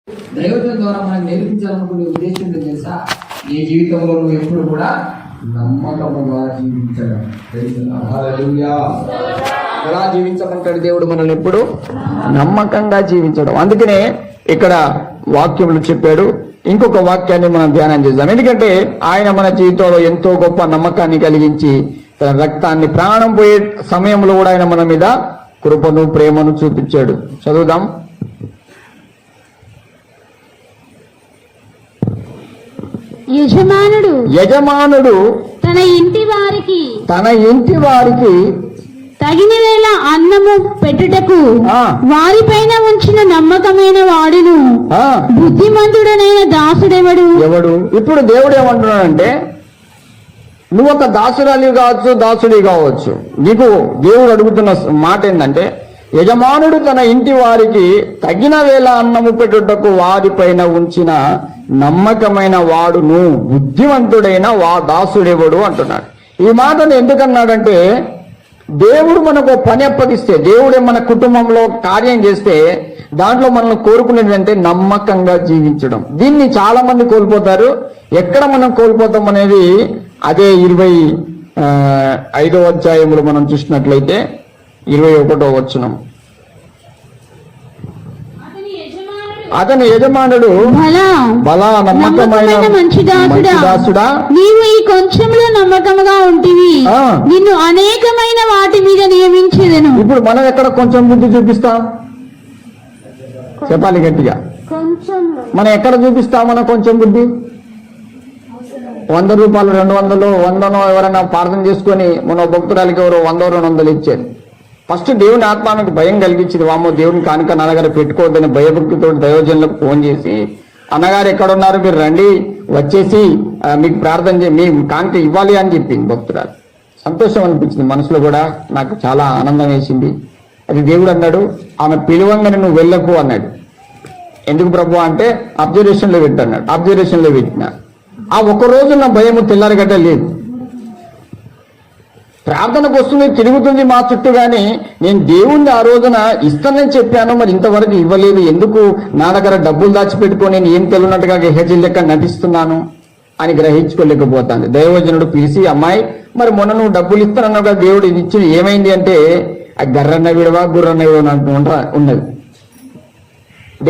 దైవజనం ద్వారా మనకు నేర్పించాలనుకునే ఉద్దేశం తెలుసా? నీ జీవితంలో నువ్వు ఎప్పుడు కూడా నమ్మకముగా జీవించడం. ఎలా జీవించమంటాడు దేవుడు మనల్ని? ఎప్పుడు నమ్మకంగా జీవించడం. అందుకనే ఇక్కడ వాక్యములు చెప్పాడు. ఇంకొక వాక్యాన్ని మనం ధ్యానం చేద్దాం. ఎందుకంటే ఆయన మన జీవితంలో ఎంతో గొప్ప నమ్మకాన్ని కలిగించి తన రక్తాన్ని, ప్రాణం పోయే సమయంలో కూడా ఆయన మన మీద కృపను, ప్రేమను చూపించాడు. చదువుదాం. యజమానుడు తన ఇంటి వారికి తగిన వేళ అన్నము పెట్టుటకు వారిపైన ఉంచిన నమ్మకమైన వాడును బుద్ధిమంతుడనైన దాసుడెవడు? ఇప్పుడు దేవుడు ఏమంటున్నాడంటే, నువ్వు ఒక దాసురాలి కావచ్చు, దాసుడి కావచ్చు. నీకు దేవుడు అడుగుతున్న మాట ఏంటంటే, యజమానుడు తన ఇంటి వారికి తగిన వేళ అన్నము పెట్టుటకు వారిపైన ఉంచిన నమ్మకమైన వాడును బుద్ధిమంతుడైన దాసుడెవడు అంటున్నాడు. ఈ మాటను ఎందుకన్నాడంటే, దేవుడు మనకు పని అప్పగిస్తే, దేవుడే మన కుటుంబంలో కార్యం చేస్తే దాంట్లో మనల్ని కోరుకునేది అంటే నమ్మకంగా జీవించడం. దీన్ని చాలా మంది కోల్పోతారు. ఎక్కడ మనం కోల్పోతాం అనేది అదే 25వ అధ్యాయంలో మనం చూసినట్లయితే 21వ వచనం. అతని యజమానుడు బలా నమ్మకమైన మంచి దాసుడా, నీవు ఈ కొంచెంలో నమ్మకముగా ఉంటివి, నిన్ను అనేకమైన వాటి మీద నియమించేదను. ఇప్పుడు మనం ఎక్కడ కొంచెం బుద్ధి చూపిస్తాం? చెప్పాలి గట్టిగా. మనం ఎక్కడ చూపిస్తాం మన కొంచెం బుద్ధి? 100 రూపాయలు, 200, 100 ఎవరైనా ప్రార్థన చేసుకొని మన భక్తురాలకి ఎవరో 100, 200 ఇచ్చారు. ఫస్ట్ దేవుని ఆత్మానికి భయం కలిగించింది. వామో దేవుని కానుక నాన్నగారు పెట్టుకోవద్దని భయభక్తితో దైవజనులకు ఫోన్ చేసి, అన్నగారు ఎక్కడున్నారు, మీరు రండి, వచ్చేసి మీకు ప్రార్థన మీ కానుక ఇవ్వాలి అని చెప్పింది భక్తురాలు. సంతోషం అనిపించింది మనసులో కూడా. నాకు చాలా ఆనందం వేసింది. అది దేవుడు అన్నాడు, ఆమె పిలువంగానే నువ్వు వెళ్ళకు అన్నాడు. ఎందుకు ప్రభు అంటే అబ్జర్వేషన్లో పెట్టన్నాడు. అబ్జర్వేషన్లో పెట్టినా ఆ ఒక్కరోజు నా భయము తెల్లారిగట్ట లేదు. ప్రార్థనకు వస్తుంది, తిరుగుతుంది మా చుట్టూ, కానీ నేను దేవుణ్ణి ఆ రోజున ఇస్తానని చెప్పాను, మరి ఇంతవరకు ఇవ్వలేదు. ఎందుకు నా దగ్గర డబ్బులు దాచిపెట్టుకొని నేను ఏం తెలియనట్టుగా గెహజీ లెక్క నటిస్తున్నాను అని గ్రహించుకోలేకపోతాను. దైవజనుడు పిలిచి, అమ్మాయి మరి మొన్న నువ్వు డబ్బులు ఇస్తానన్నావు కదా, దేవుడు ఇది ఇచ్చి ఏమైంది అంటే, ఆ గర్రన్న విడవా గుర్రన్న విడవా అంటూ ఉన్నది.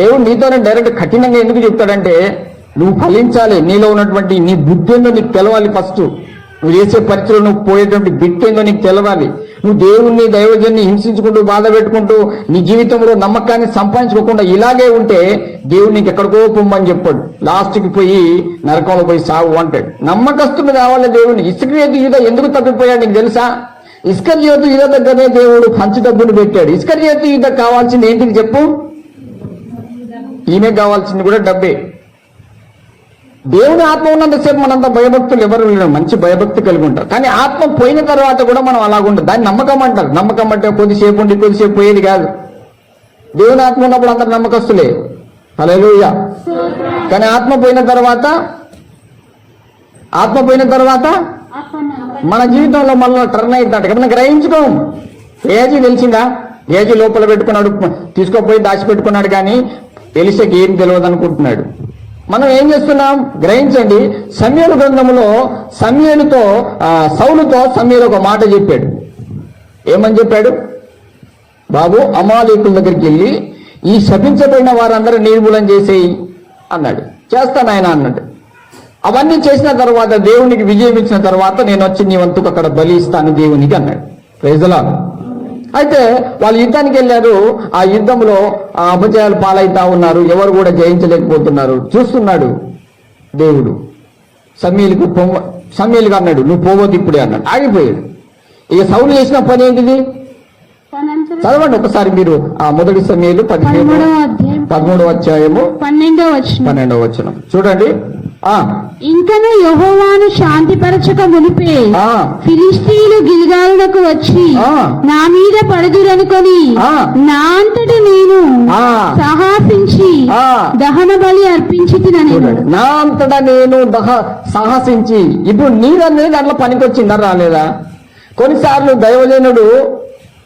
దేవుడు నీతోనే డైరెక్ట్ కఠినంగా ఎందుకు చెప్తాడంటే, నువ్వు ఫలించాలి, నీలో ఉన్నటువంటి నీ బుద్ధి ఏందో నీకు తెలవాలి. ఫస్ట్ నువ్వు చేసే పరీక్షలో నువ్వు పోయేటువంటి బిట్ ఏందో నీకు తెలవాలి. నువ్వు దేవుణ్ణి, దైవజన్ని హింసించుకుంటూ, బాధ పెట్టుకుంటూ నీ జీవితంలో నమ్మకాన్ని సంపాదించుకోకుండా ఇలాగే ఉంటే దేవుడు నీకు ఎక్కడికో పొమ్మని చెప్పాడు. లాస్ట్కి పోయి నరకంలో పోయి సాగు అంటాడు. నమ్మకస్తుడు కావాలి దేవుని. ఇస్కరియోతు యూదా ఎందుకు తప్పిపోయాడు నీకు తెలుసా? ఇస్కరియోతు యూదా దగ్గరనే దేవుడు పంచి డబ్బులు పెట్టాడు. ఇస్కరియోతు యూదా కావాల్సింది ఏంటికి చెప్పు? ఈమె కావాల్సింది కూడా డబ్బే. దేవుని ఆత్మ ఉన్నంతసేపు మనంతా భయభక్తులు ఎవరు లేరు, మంచి భయభక్తి కలిగి ఉంటారు. కానీ ఆత్మ పోయిన తర్వాత కూడా మనం అలాగుంటాం. దాన్ని నమ్మకం అంటారు. నమ్మకం అంటే కొద్దిసేపు ఉండి కొద్దిసేపు పోయేది కాదు. దేవుని ఆత్మ ఉన్నప్పుడు అందరు నమ్మకస్తులే. హల్లెలూయా. కానీ ఆత్మ పోయిన తర్వాత మన జీవితంలో మళ్ళీ టర్న్ అవుతాడు. మనం గ్రహించుకోం. ఏజీ తెలిసిందా? ఏజీ లోపల పెట్టుకున్నాడు, తీసుకోపోయి దాచిపెట్టుకున్నాడు, కానీ ఎలీషాకి ఏం తెలియదు అనుకుంటున్నాడు. మనం ఏం చేస్తున్నాం గ్రహించండి. సమూయేలు గ్రంథంలో సౌలుతో సమూయేలు ఒక మాట చెప్పాడు. ఏమని చెప్పాడు? బాబు, అమాలేకుల దగ్గరికి వెళ్ళి ఈ శపించబడిన వారందరూ నిర్మూలన చేసేయి అన్నాడు. చేస్తాను ఆయన అన్నాడు. అవన్నీ చేసిన తర్వాత, దేవునికి విజయం ఇచ్చిన తర్వాత, నేను వచ్చి నీ వంతుకు అక్కడ బలి ఇస్తాను దేవునికి అన్నాడు. Praise the Lord. అయితే వాళ్ళు యుద్ధానికి వెళ్ళారు. ఆ యుద్ధంలో అపజయాలు పాలైతా ఉన్నారు. ఎవరు కూడా జయించలేకపోతున్నారు. చూస్తున్నాడు దేవుడు. సమూయేలుగా అన్నాడు, నువ్వు పోవద్దు ఇప్పుడే అన్నాడు. ఆగిపోయాడు. ఇక సౌలు చేసిన పని ఏంటిది? చదవండి ఒకసారి మీరు. ఆ మొదటి సమూయేలు 13వ అధ్యాయము 12వ వచనం చూడండి. ఇంకను యెహోవాను శాంతిపరచక మునిపే ఫిలిష్తీయులు గిల్గాలునకు వచ్చి నా మీద పడుదురనుకొని నా అంతట నేను సాహసించి దహన బలి అర్పించితినని. నా అంతటా నేను సాహసించి. ఇప్పుడు నీదనేది దాంట్లో పనికొచ్చిందా రాలేదా? కొన్నిసార్లు దైవజనుడు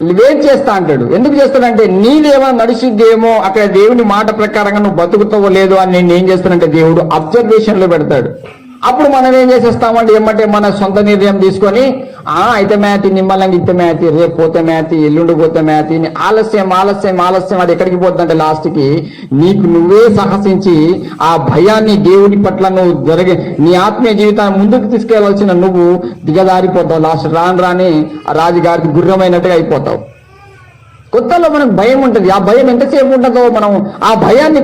వెయిట్ చేస్తా అంటాడు. ఎందుకు చేస్తాడంటే నీదేమో నడిచిద్దేమో, అక్కడ దేవుని మాట ప్రకారంగా నువ్వు బతుకుతావో లేదో అని నేను ఏం చేస్తానంటే దేవుడు అబ్జర్వేషన్ లో పెడతాడు. అప్పుడు మనం ఏం చేసేస్తామంటే ఏమంటే మన సొంత నిర్ణయం తీసుకొని అయితే మేతి, నిమ్మలంగా ఇంత మేతి, రేపు పోతే మేతి, ఎల్లుండి పోతే మేతి, ఆలస్యం అది ఎక్కడికి పోతుందంటే లాస్ట్కి నీకు నువ్వే సాహసించి ఆ భయాన్ని దేవుడి పట్ల నువ్వు నీ ఆత్మీయ జీవితాన్ని ముందుకు తీసుకెళ్లాల్సిన నువ్వు దిగదారిపోతావు. లాస్ట్ రాని ఆ రాజుగారికి గుర్రమైనట్టుగా అయిపోతావు. కొత్తలో మనకు భయం ఉంటుంది. ఆ భయం ఎంతసేపు ఉంటుందో మనం ఆ భయాన్ని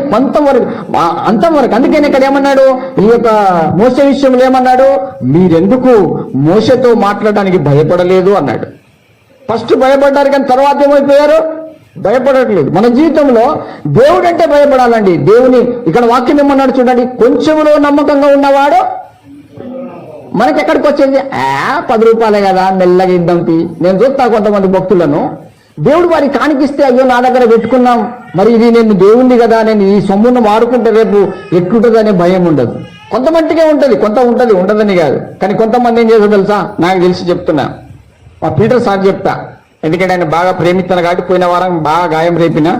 అంతవరకు అందుకని ఇక్కడ ఏమన్నాడు, ఈ యొక్క మోసే విషయంలో ఏమన్నాడు, మీరెందుకు మోసతో మాట్లాడడానికి భయపడలేదు అన్నాడు. ఫస్ట్ భయపడ్డారు, కానీ తర్వాత ఏమైపోయారు, భయపడట్లేదు. మన జీవితంలో దేవుడు అంటే భయపడాలండి. దేవుని ఇక్కడ వాక్యం ఏమన్నాడు చూడండి, కొంచెంలో నమ్మకంగా ఉన్నవాడు మనకి ఎక్కడికి వచ్చేది 10 రూపాయలే కదా మెల్లగా ఇద్దాం. నేను చూస్తా కొంతమంది భక్తులను, దేవుడు వారికి కానికిస్తే అయ్యో నా దగ్గర పెట్టుకున్నాం, మరి ఇది నేను దేవుణ్ణి కదా, నేను ఈ సొమ్మును వాడుకుంటే రేపు ఎట్లుంటుంది అనే భయం ఉండదు. కొంతమందికే ఉంటుంది, ఉండదని కాదు. కానీ కొంతమంది ఏం చేస్తారో తెలుసా, నాకు తెలిసి చెప్తున్నా, మా పీటర్ సార్ చెప్తా, ఎందుకంటే ఆయన బాగా ప్రేమిస్తాను కాబట్టి పోయిన వారం బాగా గాయం రేపినా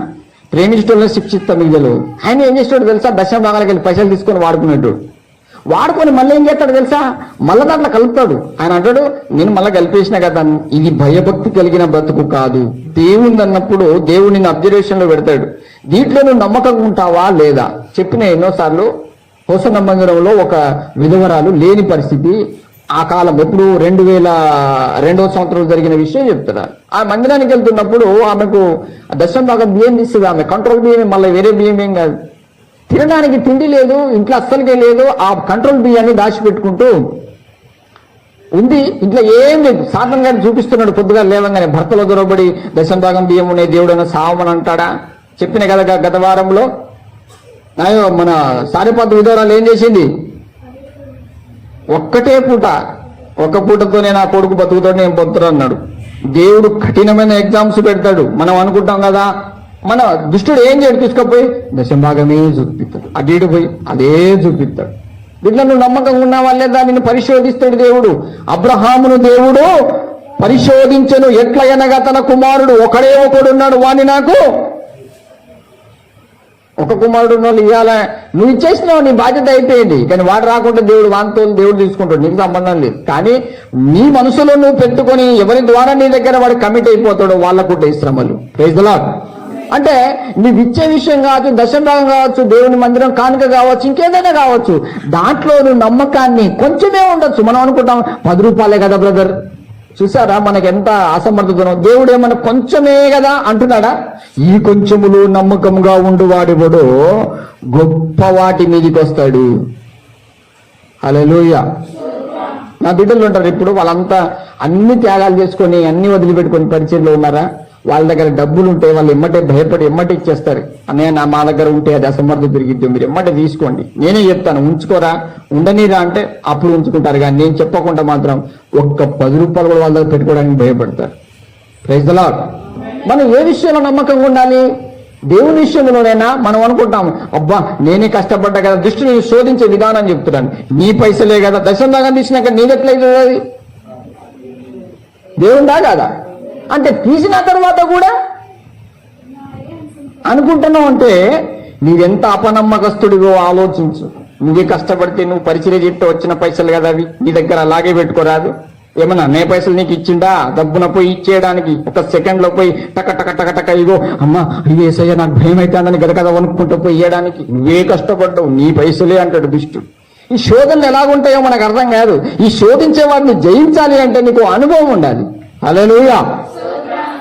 ప్రేమించడంలో శిక్షిస్తా మీకు తెలియదు. ఆయన ఏం చేస్తాడు తెలుసా, దశమ భాగాలకు వెళ్ళి పైసలు తీసుకొని వాడుకుని మళ్ళీ ఏం చేస్తాడు తెలుసా, మళ్ళా దాంట్లో కలుపుతాడు. ఆయన అంటాడు, నేను మళ్ళీ కలిపేసిన కదా, ఇది భయభక్తి కలిగిన బ్రతుకు కాదు. దేవుని అన్నప్పుడు దేవుడిని అబ్జర్వేషన్ లో పెడతాడు. దీంట్లో నువ్వు నమ్మకంగా ఉంటావా లేదా? చెప్పిన ఎన్నోసార్లు హోసన్న మందిరంలో ఒక విధవరాలు లేని పరిస్థితి, ఆ కాలం ఎప్పుడు 2002వ సంవత్సరం జరిగిన విషయం చెప్తారు. ఆ మందిరానికి వెళ్తున్నప్పుడు ఆమెకు దశమ భాగం బియ్యం తీస్తుంది. ఆమె కంట్రోల్ బియ్యం, మళ్ళీ వేరే బియ్యం ఏం కాదు. తినడానికి తిండి లేదు, ఇంట్లో అస్సలకే లేదు. ఆ కంట్రోల్ బియ్యాన్ని దాచిపెట్టుకుంటూ ఉంది. ఇంట్లో ఏం లేదు. సాధన గారిని చూపిస్తున్నాడు పొద్దుగా లేవగానే, భర్తలో దొరబడి దశమ భాగం బియ్యం ఉన్నాయి, దేవుడైనా సావమని అంటాడా? చెప్పిన కదా గత వారంలో మన సారిపాత విధవరాలు ఏం చేసింది, ఒక్క పూటతోనే నా కొడుకు బతుకుతాడు, నేను బతుకుతాడు అన్నాడు. దేవుడు కఠినమైన ఎగ్జామ్స్ పెడతాడు. మనం అనుకుంటాం కదా, మన దుష్టుడు ఏం చేయడు, తీసుకపోయి దశమ భాగమే చూపిస్తాడు, అటు పోయి అదే చూపిస్తాడు. దీంట్లో నువ్వు నమ్మకంగా ఉన్నావా లేదా నిన్ను పరిశోధిస్తాడు దేవుడు. అబ్రహామును దేవుడు పరిశోధించను, ఎట్లా అనగా తన కుమారుడు ఒకడే ఒకడున్నాడు, వాణ్ణి నాకు ఒక కుమారుడు వాళ్ళు ఇవ్వాల, నువ్వు ఇచ్చేసినావు, నీ బాధ్యత అయిపోయింది. కానీ వాడు రాకుండా దేవుడు వాంతో దేవుడు తీసుకుంటాడు, నీకు సంబంధం లేదు. కానీ నీ మనసులో నువ్వు పెట్టుకొని ఎవరి ద్వారా నీ దగ్గర వాడు కమిట్ అయిపోతాడో వాళ్ళకుంటే శ్రమలు. Praise the Lord. అంటే నీవు ఇచ్చే విషయం కావచ్చు, దశమ భాగం కావచ్చు, దేవుని మందిరం కానుక కావచ్చు, ఇంకేదైనా కావచ్చు, దాంట్లో నువ్వు నమ్మకాన్ని కొంచెమే ఉండొచ్చు. మనం అనుకుంటాం 10 రూపాయలే కదా బ్రదర్. చూసారా మనకి ఎంత అసమర్థత. దేవుడు ఏమన్నా కొంచెమే కదా అంటున్నాడా? ఈ కొంచెములు నమ్మకంగా ఉండువాడెవడో గొప్ప వాటి మీదకి వస్తాడు. హల్లెలూయా. నా బిడ్డలు ఉంటారు ఇప్పుడు, వాళ్ళంతా అన్ని త్యాగాలు చేసుకొని అన్ని వదిలిపెట్టుకొని పరిచయంలో ఉన్నారా? వాళ్ళ దగ్గర డబ్బులు ఉంటే వాళ్ళు భయపడి ఇచ్చేస్తారు. అన్నయ్య మా దగ్గర ఉంటే అది అసమర్థత తిరిగిద్దు, మీరు తీసుకోండి, నేనే చెప్తాను, ఉంచుకోరా ఉండనీరా అంటే అప్పుడు ఉంచుకుంటారు. కానీ నేను చెప్పకుండా మాత్రం ఒక్క 10 రూపాయలు కూడా వాళ్ళ దగ్గర పెట్టుకోవడానికి భయపడతారు. Praise the Lord. మనం ఏ విషయంలో నమ్మకంగా ఉండాలి? దేవుని విషయంలోనైనా మనం అనుకుంటాం, అబ్బా నేనే కష్టపడ్డా కదా. దృష్టిని శోధించే విధానం చెప్తున్నాను. నీ పైసలే కదా, దశమ భాగం తీసినాక నీదెట్లయితుంది? అది దేవుందా కాదా? అంటే తీసిన తర్వాత కూడా అనుకుంటున్నావు అంటే నీవెంత అపనమ్మకస్తుడివో ఆలోచించు. నువ్వే కష్టపడితే నువ్వు పరిచయం చెప్తే వచ్చిన పైసలు కదా అవి, నీ దగ్గర అలాగే పెట్టుకోరాదు. ఏమన్నా నే పైసలు నీకు ఇచ్చిండా? డబ్బున పోయి ఇచ్చేయడానికి ఒక సెకండ్ లో పోయి టక ఇగో అమ్మా ఇది ఏసయ్య నాకు భయం అవుతుందని గదగద వణుక్కుంటూ పోయి ఇయ్యడానికి నువ్వే కష్టపడ్డావు, నీ పైసలే అంటాడు దుష్టుడు. ఈ శోధనలు ఎలాగుంటాయో మనకు అర్థం కాదు. ఈ శోధించే వారిని జయించాలి అంటే నీకు అనుభవం ఉండాలి. హల్లెలూయా.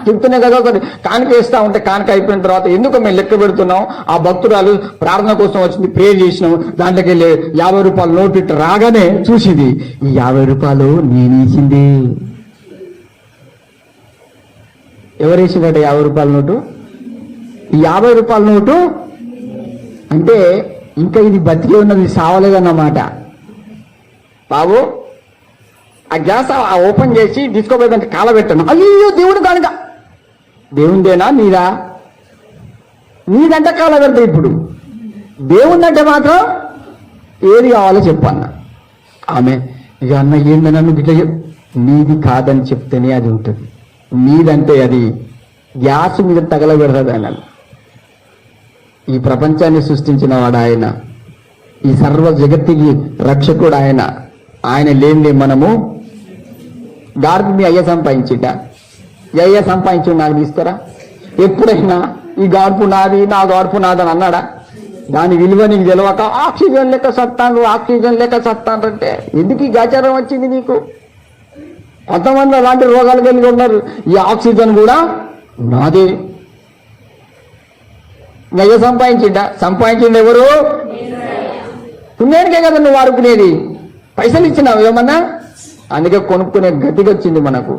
చెప్తున్నాయి కదా, ఒకటి కానుక వేస్తా ఉంటే కానుక అయిపోయిన తర్వాత ఎందుకు మేము లెక్క పెడుతున్నాం? ఆ భక్తురాలు ప్రార్థన కోసం వచ్చింది, ప్రేయర్ చేసినాం, దాంట్లోకి వెళ్ళి 50 రూపాయల నోటు ఇట్లా రాగానే చూసింది, ఈ 50 రూపాయలు నేను ఇచ్చింది. ఎవరేసిందట 50 రూపాయల నోటు? ఈ 50 రూపాయల నోటు అంటే ఇంకా ఇది బతికే ఉన్నది, సావలేదన్నమాట. బాబు ఆ గ్లాస్ ఓపెన్ చేసి తీసుకోపోయేదంటే కాల పెట్టాను. అయ్యో దేవుడు కానుక. దేవుందేనా నీదా? నీదంటే కాల పెడతా. ఇప్పుడు దేవుందంటే మాత్రం ఏది కావాలో చెప్పన్న. ఆమె ఇక అన్న ఏందన్నా నువ్వు ఇట్లా నీది కాదని చెప్తేనే అది ఉంటుంది. నీదంటే అది గ్యాస్ మీద తగలబెడతాడు ఆయన. ఈ ప్రపంచాన్ని సృష్టించిన వాడు ఆయన, ఈ సర్వ జగత్తుకి రక్షకుడు ఆయన. ఆయన లేనిదే మనము గార్పు మీ అయ్య సంపాదించిట, ఈ అయ్య సంపాదించి నాకు తీస్తారా? ఎప్పుడైనా ఈ గార్పు నాది, నా గార్పు నాదని అన్నాడా? దాని విలువ నీకు తెలియక ఆక్సిజన్ లెక్క సత్తాను, ఆక్సిజన్ లెక్క సత్తాను అంటే ఎందుకు ఈ గాచారం వచ్చింది నీకు? కొంతమంది అలాంటి రోగాలు కలిగి ఉన్నారు. ఈ ఆక్సిజన్ కూడా నాదే. నయ్య సంపాదించింది ఎవరు? పుణ్యానికే కదా నువ్వు వాడుకునేది. పైసలు ఇచ్చినావు ఏమన్నా? అందుకే కొనుక్కునే గతికి వచ్చింది మనకు.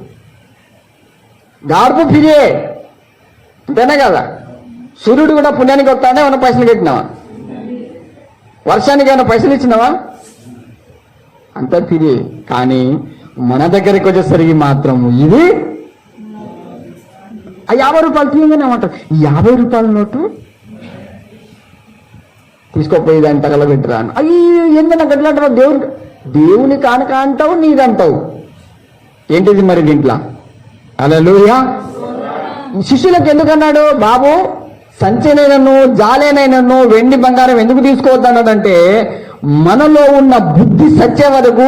గార్పు ఫిరియే అంతేనా కదా? సూర్యుడు కూడా పుణ్యానికి వస్తానే ఏమన్నా పైసలు పెట్టినావా? వర్షానికి ఏమైనా పైసలు ఇచ్చినావా? అంతా ఫిరియే. కానీ మన దగ్గరికి వచ్చేసరికి మాత్రం ఇది 50 రూపాయలు తీయగానే ఏమంటారు, 50 రూపాయల నోటు తీసుకోపోయి దాన్ని తగలబెట్టరా అని. అయ్యి ఎందుకు గట్లా అంటారు? దేవుని కానుక అంటావు, నీదంటావు. ఏంటిది మరి దీంట్లో? హల్లెలూయా. శిష్యులకు ఎందుకన్నాడు? బాబు సంచనైనను జాలేనైనను వెండి బంగారం ఎందుకు తీసుకోవద్దన్నాడంటే, మనలో ఉన్న బుద్ధి సత్య వరకు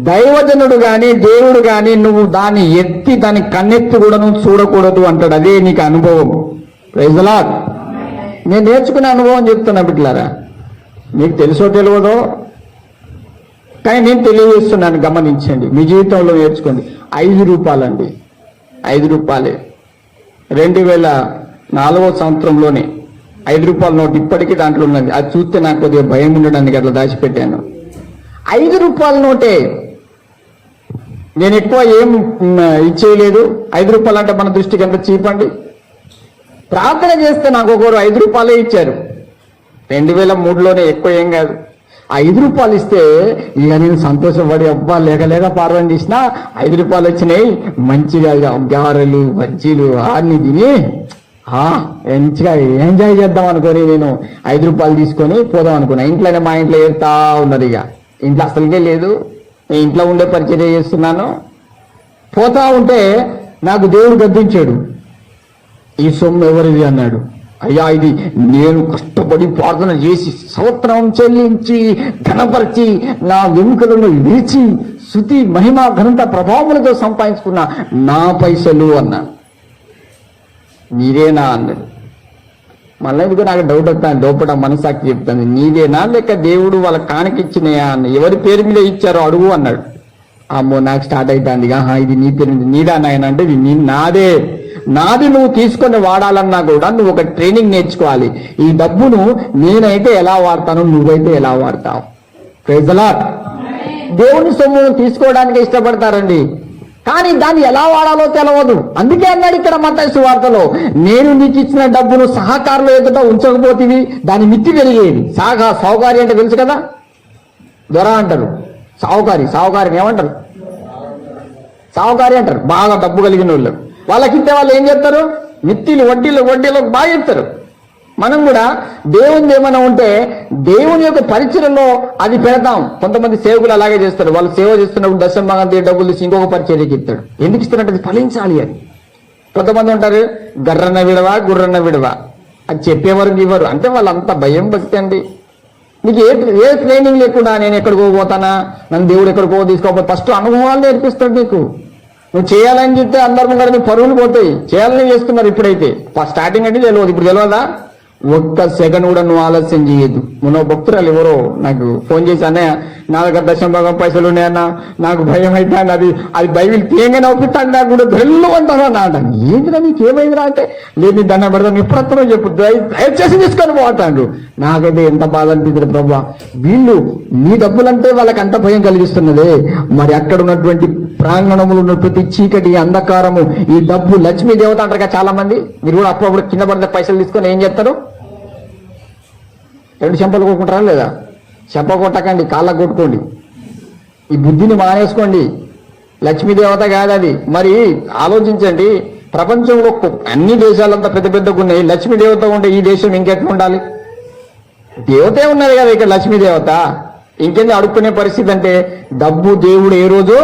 దైవజనుడు గాని దేవుడు గాని నువ్వు దాన్ని ఎత్తి దాన్ని కన్నెత్తి కూడా నువ్వు చూడకూడదు అంటాడు. అదే నీకు అనుభవం. Praise the Lord. నేను నేర్చుకునే అనుభవం చెప్తున్నా బిడ్డలారా. మీకు తెలుసో తెలియదో కానీ నేను తెలియజేస్తున్నాను, గమనించండి. మీ జీవితంలో నేర్చుకోండి. 5 రూపాయలండి, 5 రూపాయలే. 2004వ సంవత్సరంలోనే 5 రూపాయల నోటు ఇప్పటికీ దాంట్లో ఉన్నది. అది చూస్తే నాకు కొద్దిగా భయం ఉండడానికి అట్లా దాచిపెట్టాను. 5 రూపాయల నోటే. నేను ఎక్కువ ఏం ఇచ్చేయలేదు. 5 రూపాయలు అంటే మన దృష్టికి ఎంత చీప్ అండి. ప్రార్థన చేస్తే నాకు ఒకరు 5 రూపాయలే ఇచ్చారు. 2003లోనే, ఎక్కువ ఏం కాదు. 5 రూపాయలు ఇస్తే ఇక నేను సంతోషపడి అబ్బా లేక పార్వణ చేసినా 5 రూపాయలు వచ్చినాయి, మంచిగా గారెలు బజ్జీలు అన్ని తిని మంచిగా ఎంజాయ్ చేద్దాం అనుకొని నేను 5 రూపాయలు తీసుకొని పోదాం అనుకున్నా. ఇంట్లోనే మా ఇంట్లో ఏడుతా ఉన్నది. ఇక ఇంట్లో అసలుకే లేదు, నేను ఇంట్లో ఉండే పరిచర్య చేస్తున్నాను. పోతా ఉంటే నాకు దేవుడు గద్దించాడు. ఈ సొమ్ము ఎవరిది అన్నాడు. అయ్యా ఇది నేను కష్టపడి ప్రార్థన చేసి సంవత్సరం చెల్లించి ఘనపరిచి నా వెముకలను విరిచి శృతి మహిమ ఘనత ప్రభావములతో సంపాదించుకున్న నా పైసలు అన్నాడు. నీదేనా అన్నాడు. మళ్ళీ ఎందుకు నాకు డౌట్ వస్తాను, లోపల మనసాక్షి చెప్తాను, నీదేనా లేక దేవుడు వాళ్ళ కానికిచ్చినాయా అన్న, ఎవరి పేరు మీద ఇచ్చారో అడుగు అన్నాడు. అమ్మో నాకు స్టార్ట్ అవుతుంది. ఇది నీ పేరు మీద, నీదా నాయన అంటే ఇది నాది నువ్వు తీసుకొని వాడాలన్నా కూడా నువ్వు ఒక ట్రైనింగ్ నేర్చుకోవాలి. ఈ డబ్బును నేనైతే ఎలా వాడతాను, నువ్వైతే ఎలా వాడతావు. Praise the Lord. దేవుని సొమ్మును తీసుకోవడానికి ఇష్టపడతారండి, కానీ దాన్ని ఎలా వాడాలో తెలియదు. అందుకే అన్నాడు ఇక్కడ మత్తయి సువార్తలో, నేను నీకు ఇచ్చిన డబ్బును సహకారుల ఎదుట ఉంచకపోతేవి దాని మిత్తి పెరిగేది. సావుకారి అంటే తెలుసు కదా, దొర అంటారు. సావుకారిని ఏమంటారు? సావుకారి అంటారు. బాగా డబ్బు కలిగిన వాళ్ళు. వాళ్ళకింటే వాళ్ళు ఏం చేస్తారు? మిత్తిలు వడ్డీలు బాగా చెప్తారు. మనం కూడా దేవుని ఏమైనా ఉంటే దేవుని యొక్క పరిచర్యలో అది పెడతాం. కొంతమంది సేవకులు అలాగే చేస్తారు. వాళ్ళు సేవ చేస్తున్నప్పుడు దశంభాగం డబ్బులు తీసి ఇంకొక పరిచర్యకి ఇస్తాడు. ఎందుకు ఇస్తారంటే అది ఫలించాలి అని. కొంతమంది ఉంటారు గర్రన్న గుర్రన్న విడవా అది చెప్పేవారు ఇవ్వరు. అంటే వాళ్ళంతా భయం భక్తి అండి. నీకు ఏ ట్రైనింగ్ లేకుండా నేను ఎక్కడికో పోతానా, నన్ను దేవుడు ఎక్కడికో తీసుకోకపోతే ఫస్ట్ అనుభవాలు నేర్పిస్తాడు నీకు. నువ్వు చేయాలని చెప్తే అందరి ముందు నీ పరువులు పోతాయి. చేయాలని చేస్తున్నారు ఇప్పుడైతే. స్టార్టింగ్ అంటే తెలియదు, ఇప్పుడు తెలియదా? ఒక్క సెకండ్ కూడా నువ్వు ఆలస్యం చేయొద్దు. మొన్న భక్తురాలు ఎవరో నాకు ఫోన్ చేసి, అన్నయ్య నా దగ్గర దశంభాగం పైసలు ఉన్నాయన్నా, నాకు భయం అయితే అది బైబిల్ తీయంగానే ఒప్పిస్తాను, నాకు కూడా ధరలు అంటాను అన్న అంట. ఏంటిరా నీకు ఏమైందిరా అంటే, లేదు నీ దండం పెడతాను ఎప్పుడొస్తానో చెప్పు, దయచేసి తీసుకొని పోతాడు. నాకైతే ఎంత బాధ అనిపించింది ప్రభా, వీళ్ళు నీ డబ్బులంటే వాళ్ళకి అంత భయం కలిగిస్తున్నదే, మరి అక్కడ ఉన్నటువంటి ప్రాంగణములు ఉన్న ప్రతి చీకటి అంధకారము ఈ డబ్బు లక్ష్మీ దేవత అంటారు కదా చాలా మంది. మీరు కూడా అప్పుడప్పుడు కింద పడితే పైసలు తీసుకొని ఏం చేస్తారు? 2 చెంపలు కొట్టుకుంటారా లేదా? చెంప కొట్టకండి, కాళ్ళకు కొట్టుకోండి. ఈ బుద్ధిని మానేసుకోండి. లక్ష్మీదేవత కాదు అది. మరి ఆలోచించండి, ప్రపంచంలో అన్ని దేశాలంతా పెద్ద పెద్దగా ఉన్నాయి. లక్ష్మీదేవత ఉంటే ఈ దేశం ఇంకెట్లా ఉండాలి? దేవతే ఉన్నది కదా ఇక్కడ లక్ష్మీదేవత. ఇంకేంది అడుక్కునే పరిస్థితి అంటే, డబ్బు దేవుడు ఏ రోజు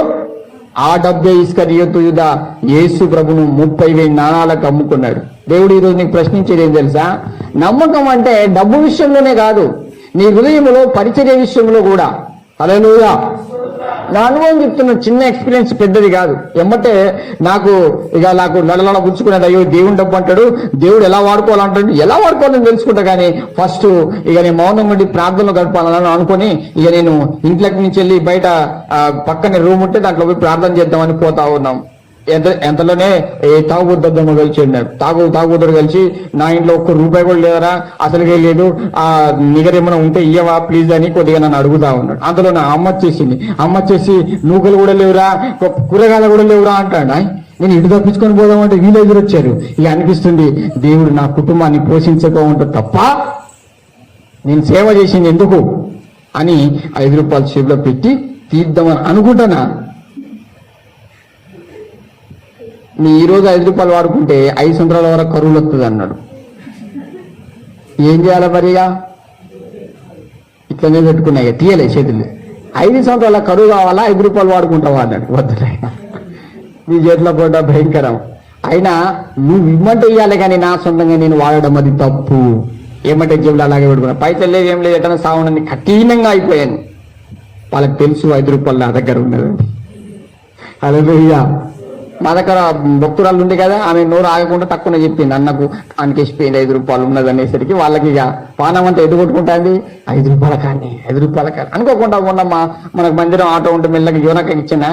ఆ డబ్బే ఇస్కరియోతు యూదా యేసు ప్రభును 30,000 నాణాలకు అమ్ముకున్నాడు. దేవుడు ఈరోజు నీకు ప్రశ్నించేది ఏం తెలుసా? నమ్మకం అంటే డబ్బు విషయంలోనే కాదు, నీ హృదయంలో పరిచర్య విషయంలో కూడా. హల్లెలూయా. నా అనుభవం చెప్తున్న, చిన్న ఎక్స్పీరియన్స్, పెద్దది కాదు. ఎమ్మటే నాకు నడలడ పుచ్చుకునేది, అయ్యో దేవుని డబ్బు అంటాడు, దేవుడు ఎలా వాడుకోవాలంటాడు, ఎలా వాడుకోవాలని తెలుసుకుంటా. కానీ ఫస్ట్ నేను మౌనం నుండి ప్రార్థనలు గడపాలని అనుకుని నేను ఇంట్లోకి నుంచి వెళ్ళి బయట పక్కనే రూమ్ ఉంటే దాంట్లో పోయి ప్రార్థన చేద్దామని పోతా ఉన్నాం. ఎంతలోనే తాగుబోద్దమ్మ కలిసి ఉన్నాడు. తాగుబోద్దరు కలిసి, నా ఇంట్లో ₹1 కూడా లేదరా, అసలుగే లేదు, ఆ నిగరేమైనా ఉంటే ఇయ్యవా ప్లీజ్ అని కొద్దిగా నన్ను అడుగుతా ఉన్నాడు. అందులో నా అమ్మ వచ్చేసి నూకలు కూడా లేవురా, కూరగాయలు కూడా లేవురా అంటాడు. నేను ఇటు తప్పించుకొని పోదామంటే వీళ్ళు ఎదురొచ్చారు. ఇక అనిపిస్తుంది, దేవుడు నా కుటుంబాన్ని పోషించక ఉంటే తప్ప నేను సేవ చేసింది ఎందుకు అని ₹5 చేతిలో పెట్టి తీద్దామని అనుకుంటానా. నీ ఈరోజు ₹5 వాడుకుంటే 5 సంవత్సరాల వరకు కరువులు వస్తుంది అన్నాడు. ఏం చేయాలి మరిగా? ఇట్లనే పెట్టుకున్నాయి, తీయలే చేతులు. 5 సంవత్సరాల కరువు కావాలా, ₹5 వాడుకుంటావా అన్నాడు. వద్దులే, నీ చేతిలో కూడా భయంకరం. అయినా నువ్వు ఇమ్మంటే ఇవ్వాలి, కానీ నా సొంతంగా నేను వాడడం అది తప్పు. ఏమంటే జేబులు అలాగే పెట్టుకున్నా, పైసలు లేదు ఏం లేదు, ఎట్లా సాగునని కఠినంగా అయిపోయాను. వాళ్ళకి తెలుసు ₹5 నా దగ్గర ఉన్నదండి. హల్లెలూయా. మా దగ్గర భక్తురాలు ఉంది కదా, ఆమె నోరు ఆగకుండా తక్కువ చెప్పింది, అన్నకు అనికేసిపోయింది ₹5 ఉన్నది అనేసరికి వాళ్ళకి ఇక పానం అంతా ఎదుగొట్టుకుంటుంది. ₹5 కానీ ₹5 కానీ అనుకోకుండా ఉన్నమ్మా, మనకు మందిరం ఆటో ఉంటే మెల్లగా యోనక ఇచ్చిన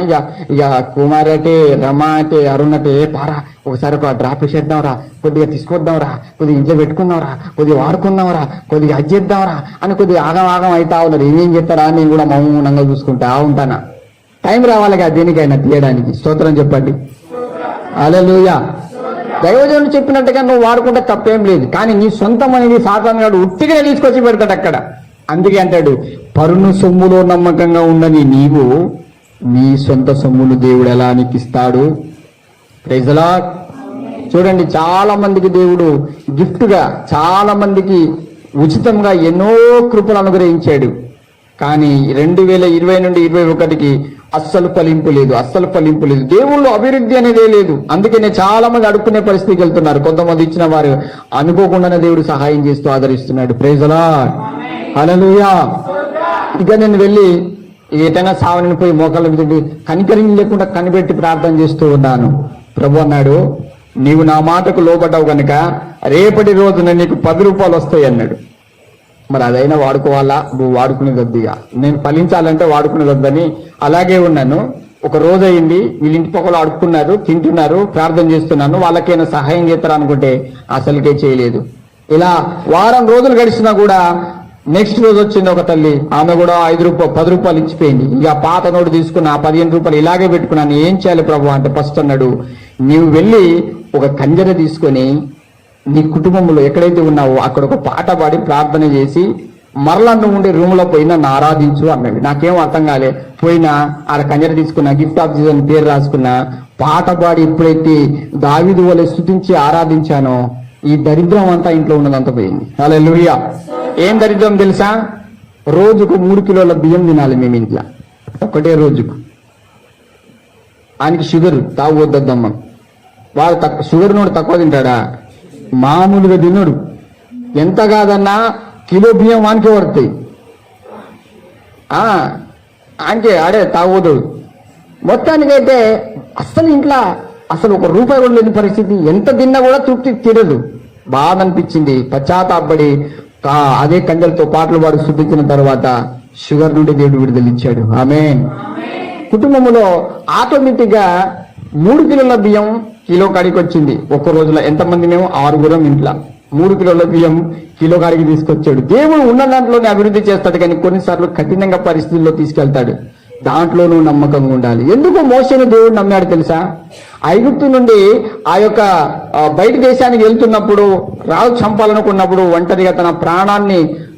ఇక కుమార్ అంటే, రమ అంటే, అరుణ్ అంటే, పారా ఒకసారి ఒక డ్రాప్ వేసేద్దాంరా, కొద్దిగా తీసుకొద్దాంరా, కొద్దిగా ఇంట్లో పెట్టుకుందాంరా, కొద్దిగా వాడుకుందాంరా, కొద్దిగా అజ్జేద్దాంరా అని కొద్దిగా ఆగం అవుతా ఉన్నారు. ఏమేం చెప్తారా, నేను కూడా మౌనంగా చూసుకుంటా ఉంటానా. టైం రావాలిగా దేనికైనా తీయడానికి. స్తోత్రం చెప్పండి. హల్లెలూయా. దైవజనుడు చెప్పినట్టుగా నువ్వు వాడుకుంటే తప్పేం లేదు, కానీ నీ సొంతం అనేది సాతాను గాడు ఉట్టిగా తీసుకొచ్చి పెడతాడు అక్కడ. అందుకే అంటాడు, పరును సొమ్ములో నమ్మకంగా ఉండని నీవు నీ సొంత సొమ్ములు దేవుడు ఎలా నీకు ఇస్తాడు? Praise the Lord. చూడండి, చాలా మందికి దేవుడు గిఫ్ట్ గా, చాలా మందికి ఉచితంగా ఎన్నో కృపలు అనుగ్రహించాడు. కానీ 2020 నుండి 2021కి అస్సలు ఫలింపు లేదు. దేవుళ్ళు అభివృద్ధి అనేదే లేదు. అందుకనే చాలా మంది అడుక్కునే పరిస్థితికి వెళ్తున్నారు. కొంతమంది ఇచ్చిన వారు అనుకోకుండానే దేవుడు సహాయం చేస్తూ ఆదరిస్తున్నాడు. Praise the Lord. హల్లెలూయా. ఇక నేను వెళ్ళి ఏటైనా సావని పోయి మోకాళ్ళ మీద కనికరించి లేకుండా కనిపెట్టి ప్రార్థన చేస్తూ ఉన్నాను. ప్రభు అన్నాడు, నీవు నా మాటకు లోబడ్డావు కనుక రేపటి రోజున నీకు ₹10 వస్తాయి అన్నాడు. మరి అదైనా వాడుకోవాలా? నువ్వు వాడుకునేది వద్దిగా, నేను ఫలించాలంటే వాడుకునేది వద్దని అలాగే ఉన్నాను. ఒక రోజు అయింది, వీళ్ళ ఇంటి పక్కల ఆడుకున్నారు, తింటున్నారు, ప్రార్థన చేస్తున్నాను, వాళ్ళకైనా సహాయం చేస్తారా అనుకుంటే అసలుకే చేయలేదు. ఇలా వారం రోజులు గడిచినా కూడా నెక్స్ట్ రోజు వచ్చింది ఒక తల్లి, ఆమె కూడా ₹10 ఇచ్చిపోయింది. ఇక పాత నోటు తీసుకున్న ₹15 ఇలాగే పెట్టుకున్నాను. ఏం చేయాలి ప్రభు అంటే, ఫస్ట్ అన్నాడు, నీవు వెళ్ళి ఒక కంజర తీసుకొని నీ కుటుంబంలో ఎక్కడైతే ఉన్నావో అక్కడ ఒక పాట పాడి ప్రార్థన చేసి మరలా నువ్వు ఉండే రూమ్ లో పోయి నన్ను ఆరాధించు అన్నాడు. నాకేం అర్థం కాలే. పోయినా ఆడ కంజర తీసుకున్నా, గిఫ్ట్ ఆఫ్ జీసస్ అని పేరు రాసుకున్నా, పాట పాడి ఎప్పుడైతే దావీదు వలె స్తుతించి ఆరాధించానో ఈ దరిద్రం అంతా ఇంట్లో ఉన్నదంతా పోయింది. హల్లెలూయా. ఏం దరిద్రం తెలుసా? రోజుకు 3 కిలోల బియ్యం తినాలి మేము ఇంట్లో, ఒకటే రోజుకు. ఆయనకి షుగర్ తాగొద్దమ్మా. వాడు షుగర్ నోడు తక్కువ తింటాడా? మామూలుగా తినడు. ఎంత కాదన్నా కిలో బియ్యం వానికే పడతాయి. అంటే ఆడే తాగోదు. మొత్తానికైతే అస్సలు ఇంట్లో అసలు ₹1 కూడా లేని పరిస్థితి. ఎంత తిన్నా కూడా తృప్తి తీరదు. బాధ అనిపించింది. పశ్చాత్తాపడి అదే కంజలతో పాటలు పాడి స్తుతించిన తర్వాత షుగర్ నుండి దేవుడు విడుదలిచ్చాడు. ఆమేన్. కుటుంబంలో ఆటోమేటిక్ గా 3 కిలోల బియ్యం కిలో కాడికి వచ్చింది. ఒక్క రోజులో ఎంతమంది? మేము 6 ఇంట్లో 3 కిలోల బియ్యం కిలో కాడికి తీసుకొచ్చాడు. దేవుడు ఉన్న దాంట్లోనే అభివృద్ధి చేస్తాడు, కానీ కొన్నిసార్లు కఠినంగా పరిస్థితుల్లో తీసుకెళ్తాడు. దాంట్లో నువ్వు నమ్మకంగా ఉండాలి. ఎందుకు మోషేను దేవుడు నమ్మాడు తెలుసా? ఐగుప్తు నుండి ఆ యొక్క బయట దేశానికి వెళ్తున్నప్పుడు, రాజు చంపాలనుకున్నప్పుడు ఒంటరిగా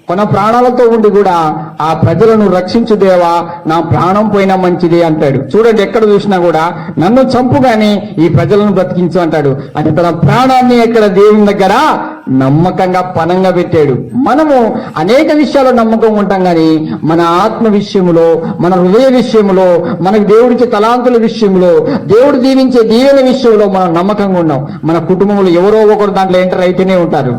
కొన ప్రాణాలతో ఉండి కూడా ఆ ప్రజలను రక్షించు దేవా, నా ప్రాణం పోయినా మంచిది అంటాడు. చూడండి, ఎక్కడ చూసినా కూడా నన్ను చంపు గాని ఈ ప్రజలను బ్రతికించు అంటాడు. అంటే తన ప్రాణాన్ని ఎక్కడ దేవుని దగ్గర నమ్మకంగా పనంగా పెట్టాడు. మనము అనేక విషయాల్లో నమ్మకం ఉంటాం కానీ మన ఆత్మ విషయంలో, మన హృదయ విషయంలో, మనకు దేవుడిచ్చే తలాంతుల విషయంలో, దేవుడు దీవించే దీవెన విషయంలో మనం నమ్మకంగా ఉన్నాం. మన కుటుంబంలో ఎవరో ఒకరు దాంట్లో ఎంటర్ అయితేనే ఉంటారు.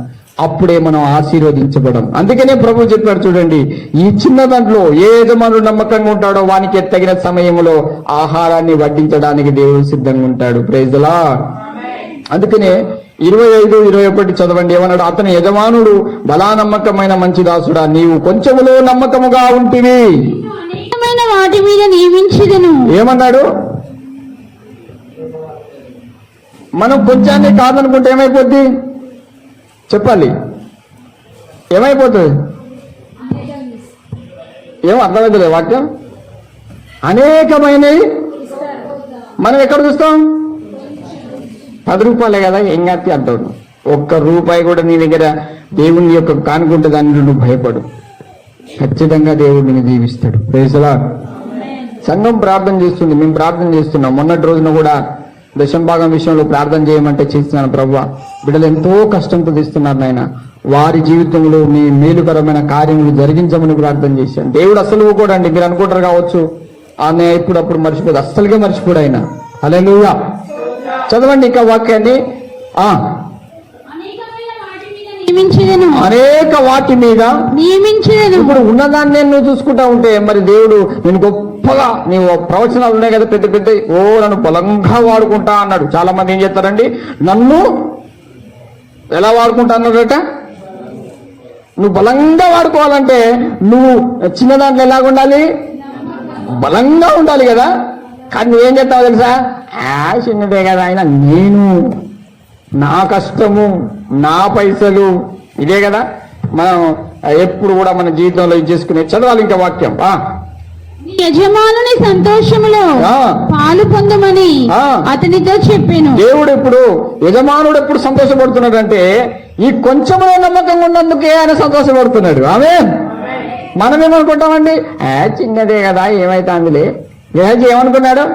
అప్పుడే మనం ఆశీర్వదించబడం. అందుకనే ప్రభు చెప్పాడు చూడండి, ఈ చిన్న దాంట్లో ఏ యజమానుడు నమ్మకంగా ఉంటాడో వానికి తగిన సమయంలో ఆహారాన్ని వడ్డించడానికి దేవుడు సిద్ధంగా ఉంటాడు. Praise the Lord. అందుకనే 25, 21 చదవండి. ఏమన్నాడు? అతని యజమానుడు, బలా నమ్మకమైన మంచి దాసుడా, నీవు కొంచెములో నమ్మకముగా ఉంటివి, అనేకమైన వాటి మీద నియమించెదను. ఏమన్నాడు? మనం కొంచెాన్ని కాదనుకుంటే ఏమైపోద్ది చెప్పాలి? ఏమైపోతుంది? ఏమో అర్థమవుతుంది వాక్యం. అనేకమైనవి మనం ఎక్కడ చూస్తాం? 10 రూపాయలే కదా, ఏం కాదు అంటావు. ₹1 కూడా నీ దగ్గర దేవుని యొక్క కానుకుంటే దాన్ని నువ్వు భయపడు. ఖచ్చితంగా దేవుడు నిన్ను దీవిస్తాడు. Praise the Lord. సంఘం ప్రార్థన చేస్తుంది, మేము ప్రార్థన చేస్తున్నాం. మొన్నటి రోజున కూడా దశంభాగం విషయంలో ప్రార్థన చేయమంటే చేస్తున్నాను. ప్రభువా, బిడ్డలు ఎంతో కష్టంతో తీస్తున్నారు నాయన, వారి జీవితంలో మీ మేలుకరమైన కార్యములు జరిగించమని ప్రార్థన చేశాను. దేవుడు అసలు కూడా అండి, మీరు అనుకుంటారు కావచ్చు ఆమె ఇప్పుడప్పుడు మర్చిపోదు, అస్సలుగా మర్చిపోడు ఆయన. హల్లెలూయా. చదవండి ఇంకా వాక్యాన్ని. అనేక వాటి మీద నియమించెదను. ఇప్పుడు ఉన్నదాన్ని నువ్వు చూసుకుంటా ఉంటే మరి దేవుడు నేను గొప్పగా, నీవు ప్రవచనాలు ఉన్నాయి కదా పెద్ద పెద్ద, నన్ను బలంగా వాడుకుంటా అన్నాడు. చాలా మంది ఏం చేస్తారండి, నన్ను ఎలా వాడుకుంటా అన్నాడట? నువ్వు బలంగా వాడుకోవాలంటే నువ్వు చిన్న దాంట్లో ఎలాగ ఉండాలి? బలంగా ఉండాలి కదా. కానీ నువ్వేం చేస్తావు తెలుసా? చిన్నదే కదా ఆయన, నేను నా కష్టము, నా పైసలు, ఇదే కదా మనం ఎప్పుడు కూడా మన జీవితంలో ఇది చేసుకునే. చదవాలి ఇంకా వాక్యం. యజమానుని సంతోషములో పాలు పొందమని అతనితో చెప్పాను. దేవుడు ఇప్పుడు, యజమానుడు ఎప్పుడు సంతోషపడుతున్నాడు అంటే ఈ కొంచెంలో నమ్మకంగా ఉన్నందుకే ఆయన సంతోషపడుతున్నాడు. ఆమేన్. మనమేమనుకుంటామండి, చిన్నదే కదా ఏమైతే అందులే. ఏమనుకున్నాడు?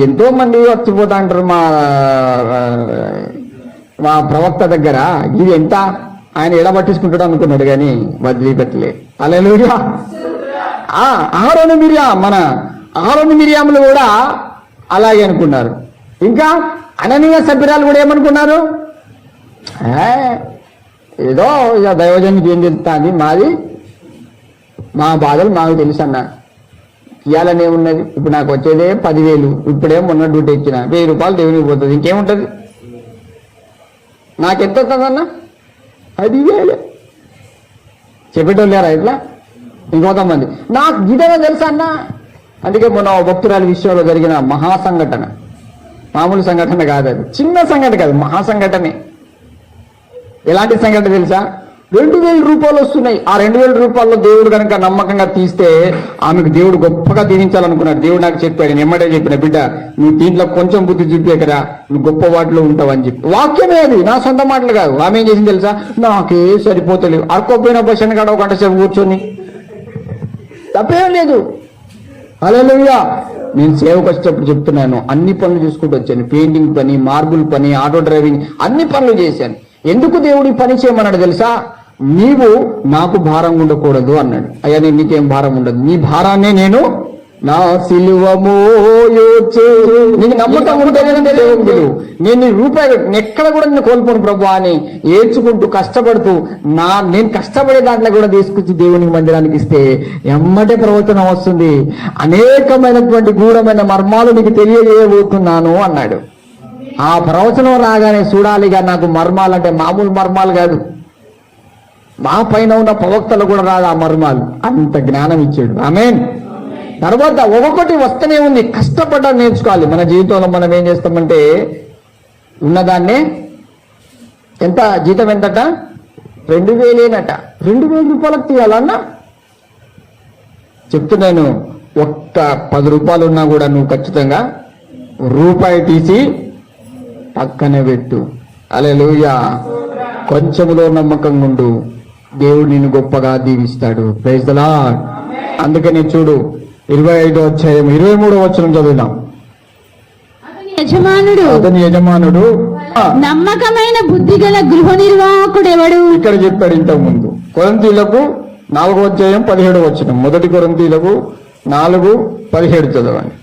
ఎంతో మంది వచ్చిపోతా అంటారు మా ప్రవక్త దగ్గర, ఇది ఎంత ఆయన ఎలా పట్టించుకుంటాడు అనుకున్నాడు కానీ వదిలిపెట్టలే. హల్లెలూయా. ఆరోను మిరియాములు కూడా అలాగే అనుకున్నారు. ఇంకా అననీయ సభ్యురాలు కూడా ఏమనుకున్నారు? ఏదో ఇక దైవజన్కి ఏం తెలుస్తా అని, మా బాధలు మాకు తెలుసు అన్న. ఇవ్వాలనే ఉన్నది. ఇప్పుడు నాకు వచ్చేదే 10,000, ఇప్పుడేమో మొన్న డ్యూటీ ఇచ్చిన ₹1000 దేవునికి పోతుంది, ఇంకేముంటుంది? నాకెంత వస్తుందన్నా? 10,000 చెప్పేటోళ్ళు లేరా ఇట్లా? ఇంకొంతమంది నాకు గిదగా తెలుసా అన్న. అందుకే మొన్న భక్తురాలి విషయంలో జరిగిన మహాసంఘటన, మామూలు సంఘటన కాదు అది, చిన్న సంఘటన కాదు, మహాసంఘటనే. ఎలాంటి సంఘటన తెలుసా? ₹2,000 వస్తున్నాయి. ఆ ₹2,000 దేవుడు కనుక నమ్మకంగా తీస్తే ఆమెకు దేవుడు గొప్పగా దీవించాలనుకున్నాడు. దేవుడు నాకు చెప్పాడు, నేను ఎమ్మడే చెప్పిన, బిడ్డ నువ్వు దీంట్లో కొంచెం బుద్ధి చూపేకరా, నువ్వు గొప్ప వాటిలో ఉంటావు అని చెప్పి. వాక్యమే అది, నా సొంత మాటలు కాదు. ఆమె ఏం చేసింది తెలుసా? నాకే సరిపోతలేవు, అడుకోపోయిన బస్సు కాడ 1 గంట సేపు కూర్చొని, తప్పేం లేదు. హల్లెలూయా. నేను సేవకు వచ్చేటప్పుడు చెప్తున్నాను, అన్ని పనులు చూసుకుంటూ వచ్చాను. పెయింటింగ్ పని, మార్బుల్ పని, ఆటో డ్రైవింగ్, అన్ని పనులు చేశాను. ఎందుకు దేవుడు ఈ పని చేయమన్నాడు తెలుసా? నీవు నాకు భారం ఉండకూడదు అన్నాడు. అయ్యా నేను నీకేం భారం ఉండదు, నీ భారాన్నే నేను నా సిలువ మోయొచ్చు. నీకు నమ్మకం ఉంటేనే దేవుడు, నేను ₹1 ఎక్కడ కూడా నేను కోల్పోను ప్రభు అని ఏడ్చుకుంటూ కష్టపడుతూ నేను కష్టపడే దాంట్లో కూడా తీసుకొచ్చి దేవునికి మందిరానికి ఇస్తే ఎమ్మటే ప్రవర్తన వస్తుంది. అనేకమైనటువంటి గూఢమైన మర్మాలు నీకు తెలియజేయబోతున్నాను అన్నాడు. ఆ ప్రవచనం రాగానే చూడాలిగా, నాకు మర్మాలంటే మామూలు మర్మాలు కాదు, మా పైన ఉన్న ప్రవక్తలు కూడా రాదు ఆ మర్మాలు, అంత జ్ఞానం ఇచ్చాడు. ఆమేన్. తర్వాత ఒక్కొక్కటి వస్తూనే ఉంది, కష్టపడ్డా నేర్చుకోవాలి. మన జీవితంలో మనం ఏం చేస్తామంటే ఉన్నదాన్నే, ఎంత జీతం ఎంతట? 2,000 ₹2,000 తీయాలన్నా చెప్తున్నాను. ఒక్క ₹10 ఉన్నా కూడా నువ్వు ఖచ్చితంగా ₹1 తీసి పక్కనే పెట్టు. హల్లెలూయా. కొంచెములో నమ్మకంగా ఉండు, దేవుడు నిన్ను గొప్పగా దీవిస్తాడు. Praise the Lord. అందుకని చూడు 25వ అధ్యాయం 23వ వచనం చదువుదాం. అతని యజమానుడు నమ్మకమైన బుద్ధి గల గృహ నిర్వాహకుడెవడు? ఇక్కడ చెప్పాడు ఇంతకు ముందు. కొరింథీయులకు 4వ అధ్యాయం 17వ వచనం. 1 కొరింథీయులకు 4:17 చదవండి.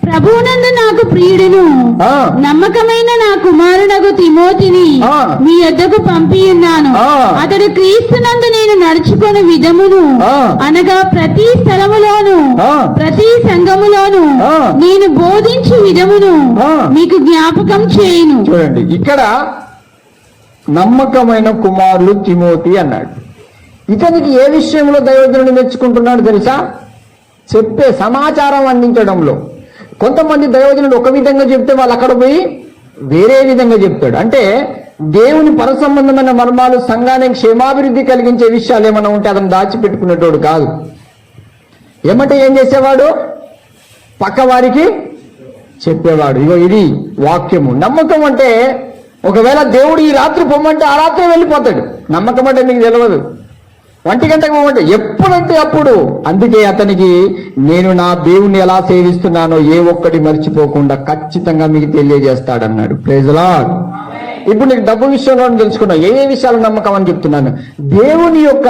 ప్రభువునందు నాకు ప్రియుడును నమ్మకమైన నా కుమారుడగు తిమోతిని మీ యొద్దకు పంపి ఉన్నాను. అతడు క్రీస్తునందు నేను నడుచుకుని విధమును అనగా ప్రతి స్థలములోను ప్రతి సంఘములోను నేను బోధించు విధమును మీకు జ్ఞాపకం చేయును. చూడండి, ఇక్కడ నమ్మకమైన కుమారుడు తిమోతి అన్నాడు. ఇతనికి ఏ విషయంలో దైవజనుడు మెచ్చుకుంటున్నాడు తెలుసా? చెప్పే సమాచారం అందించడంలో. కొంతమంది దైవజనుడు ఒక విధంగా చెప్తే వాళ్ళు అక్కడ పోయి వేరే విధంగా చెప్తాడు. అంటే దేవుని పరసంబంధమైన మర్మాలు, సంఘానికి క్షేమాభివృద్ధి కలిగించే విషయాలు ఏమైనా ఉంటే అతను దాచిపెట్టుకునేటోడు కాదు. ఏమంటే ఏం చేసేవాడు? పక్క వారికి చెప్పేవాడు. ఇగో ఇది వాక్యము. నమ్మకం అంటే ఒకవేళ దేవుడు ఈ రాత్రి పొమ్మంటే ఆ రాత్రి వెళ్ళిపోతాడు. నమ్మకం అంటే మీకు తెలియదు. 1 గంటకు పోమంటే ఎప్పుడంటే అప్పుడు. అందుకే అతనికి నేను నా దేవుణ్ణి ఎలా సేవిస్తున్నానో ఏ ఒక్కటి మర్చిపోకుండా ఖచ్చితంగా మీకు తెలియజేస్తాడన్నాడు. Praise lord. ఇప్పుడు నీకు డబ్బు విషయంలో తెలుసుకున్నావు. ఏ విషయాలు నమ్మకం అని చెప్తున్నాను. దేవుని యొక్క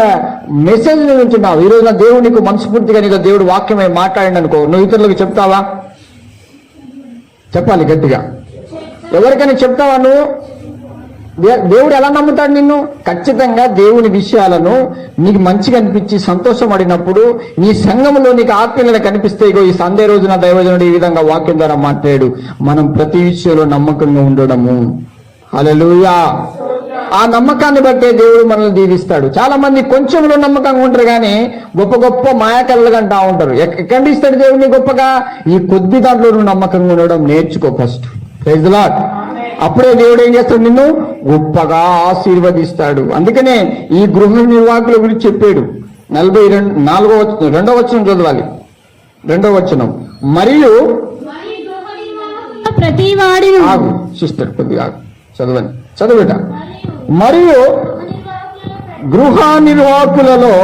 మెసేజ్ ని వింటున్నావు. ఈ రోజున దేవునికి మనస్ఫూర్తిగా నీకు దేవుడు వాక్యమై మాట్లాడండి అనుకో, నువ్వు ఇతరులకు చెప్తావా? చెప్పాలి గట్టిగా. ఎవరికైనా చెప్తావా నువ్వు? దేవుడు ఎలా నమ్ముతాడు నిన్ను? ఖచ్చితంగా దేవుని విషయాలను నీకు మంచిగా అనిపించి సంతోషపడినప్పుడు నీ సంఘంలో నీకు ఆత్మీయులను కనిపిస్తే, ఇగో ఈ సండే రోజున దైవజనుడు ఈ విధంగా వాక్యం ద్వారా మాట్లాడాడు. మనం ప్రతి విషయంలో నమ్మకంగా ఉండడము. హల్లెలూయా. ఆ నమ్మకాన్ని బట్టే దేవుడు మనల్ని దీవిస్తాడు. చాలా మంది కొంచెంలో నమ్మకంగా ఉంటారు కానీ గొప్ప గొప్ప మాయకళ్ళగా అంటా ఉంటారు. ఎక్కడి ఇస్తాడు దేవుడిని గొప్పగా? ఈ కొద్ది దాంట్లో నువ్వు నమ్మకంగా ఉండడం నేర్చుకో ఫస్ట్. Praise the lord. అప్పుడే దేవుడు ఏం చేస్తాడు? నిన్ను గొప్పగా ఆశీర్వదిస్తాడు. అందుకనే ఈ గృహ నిర్వాహకుల గురించి చెప్పాడు. 42వ వచనం చదవాలి. 2వ వచనం. మరియు ప్రతి వాడిని ఆగు సిస్టర్, కొద్దిగా చదవండి, చదువుట. మరియు గృహ నిర్వాహకులలో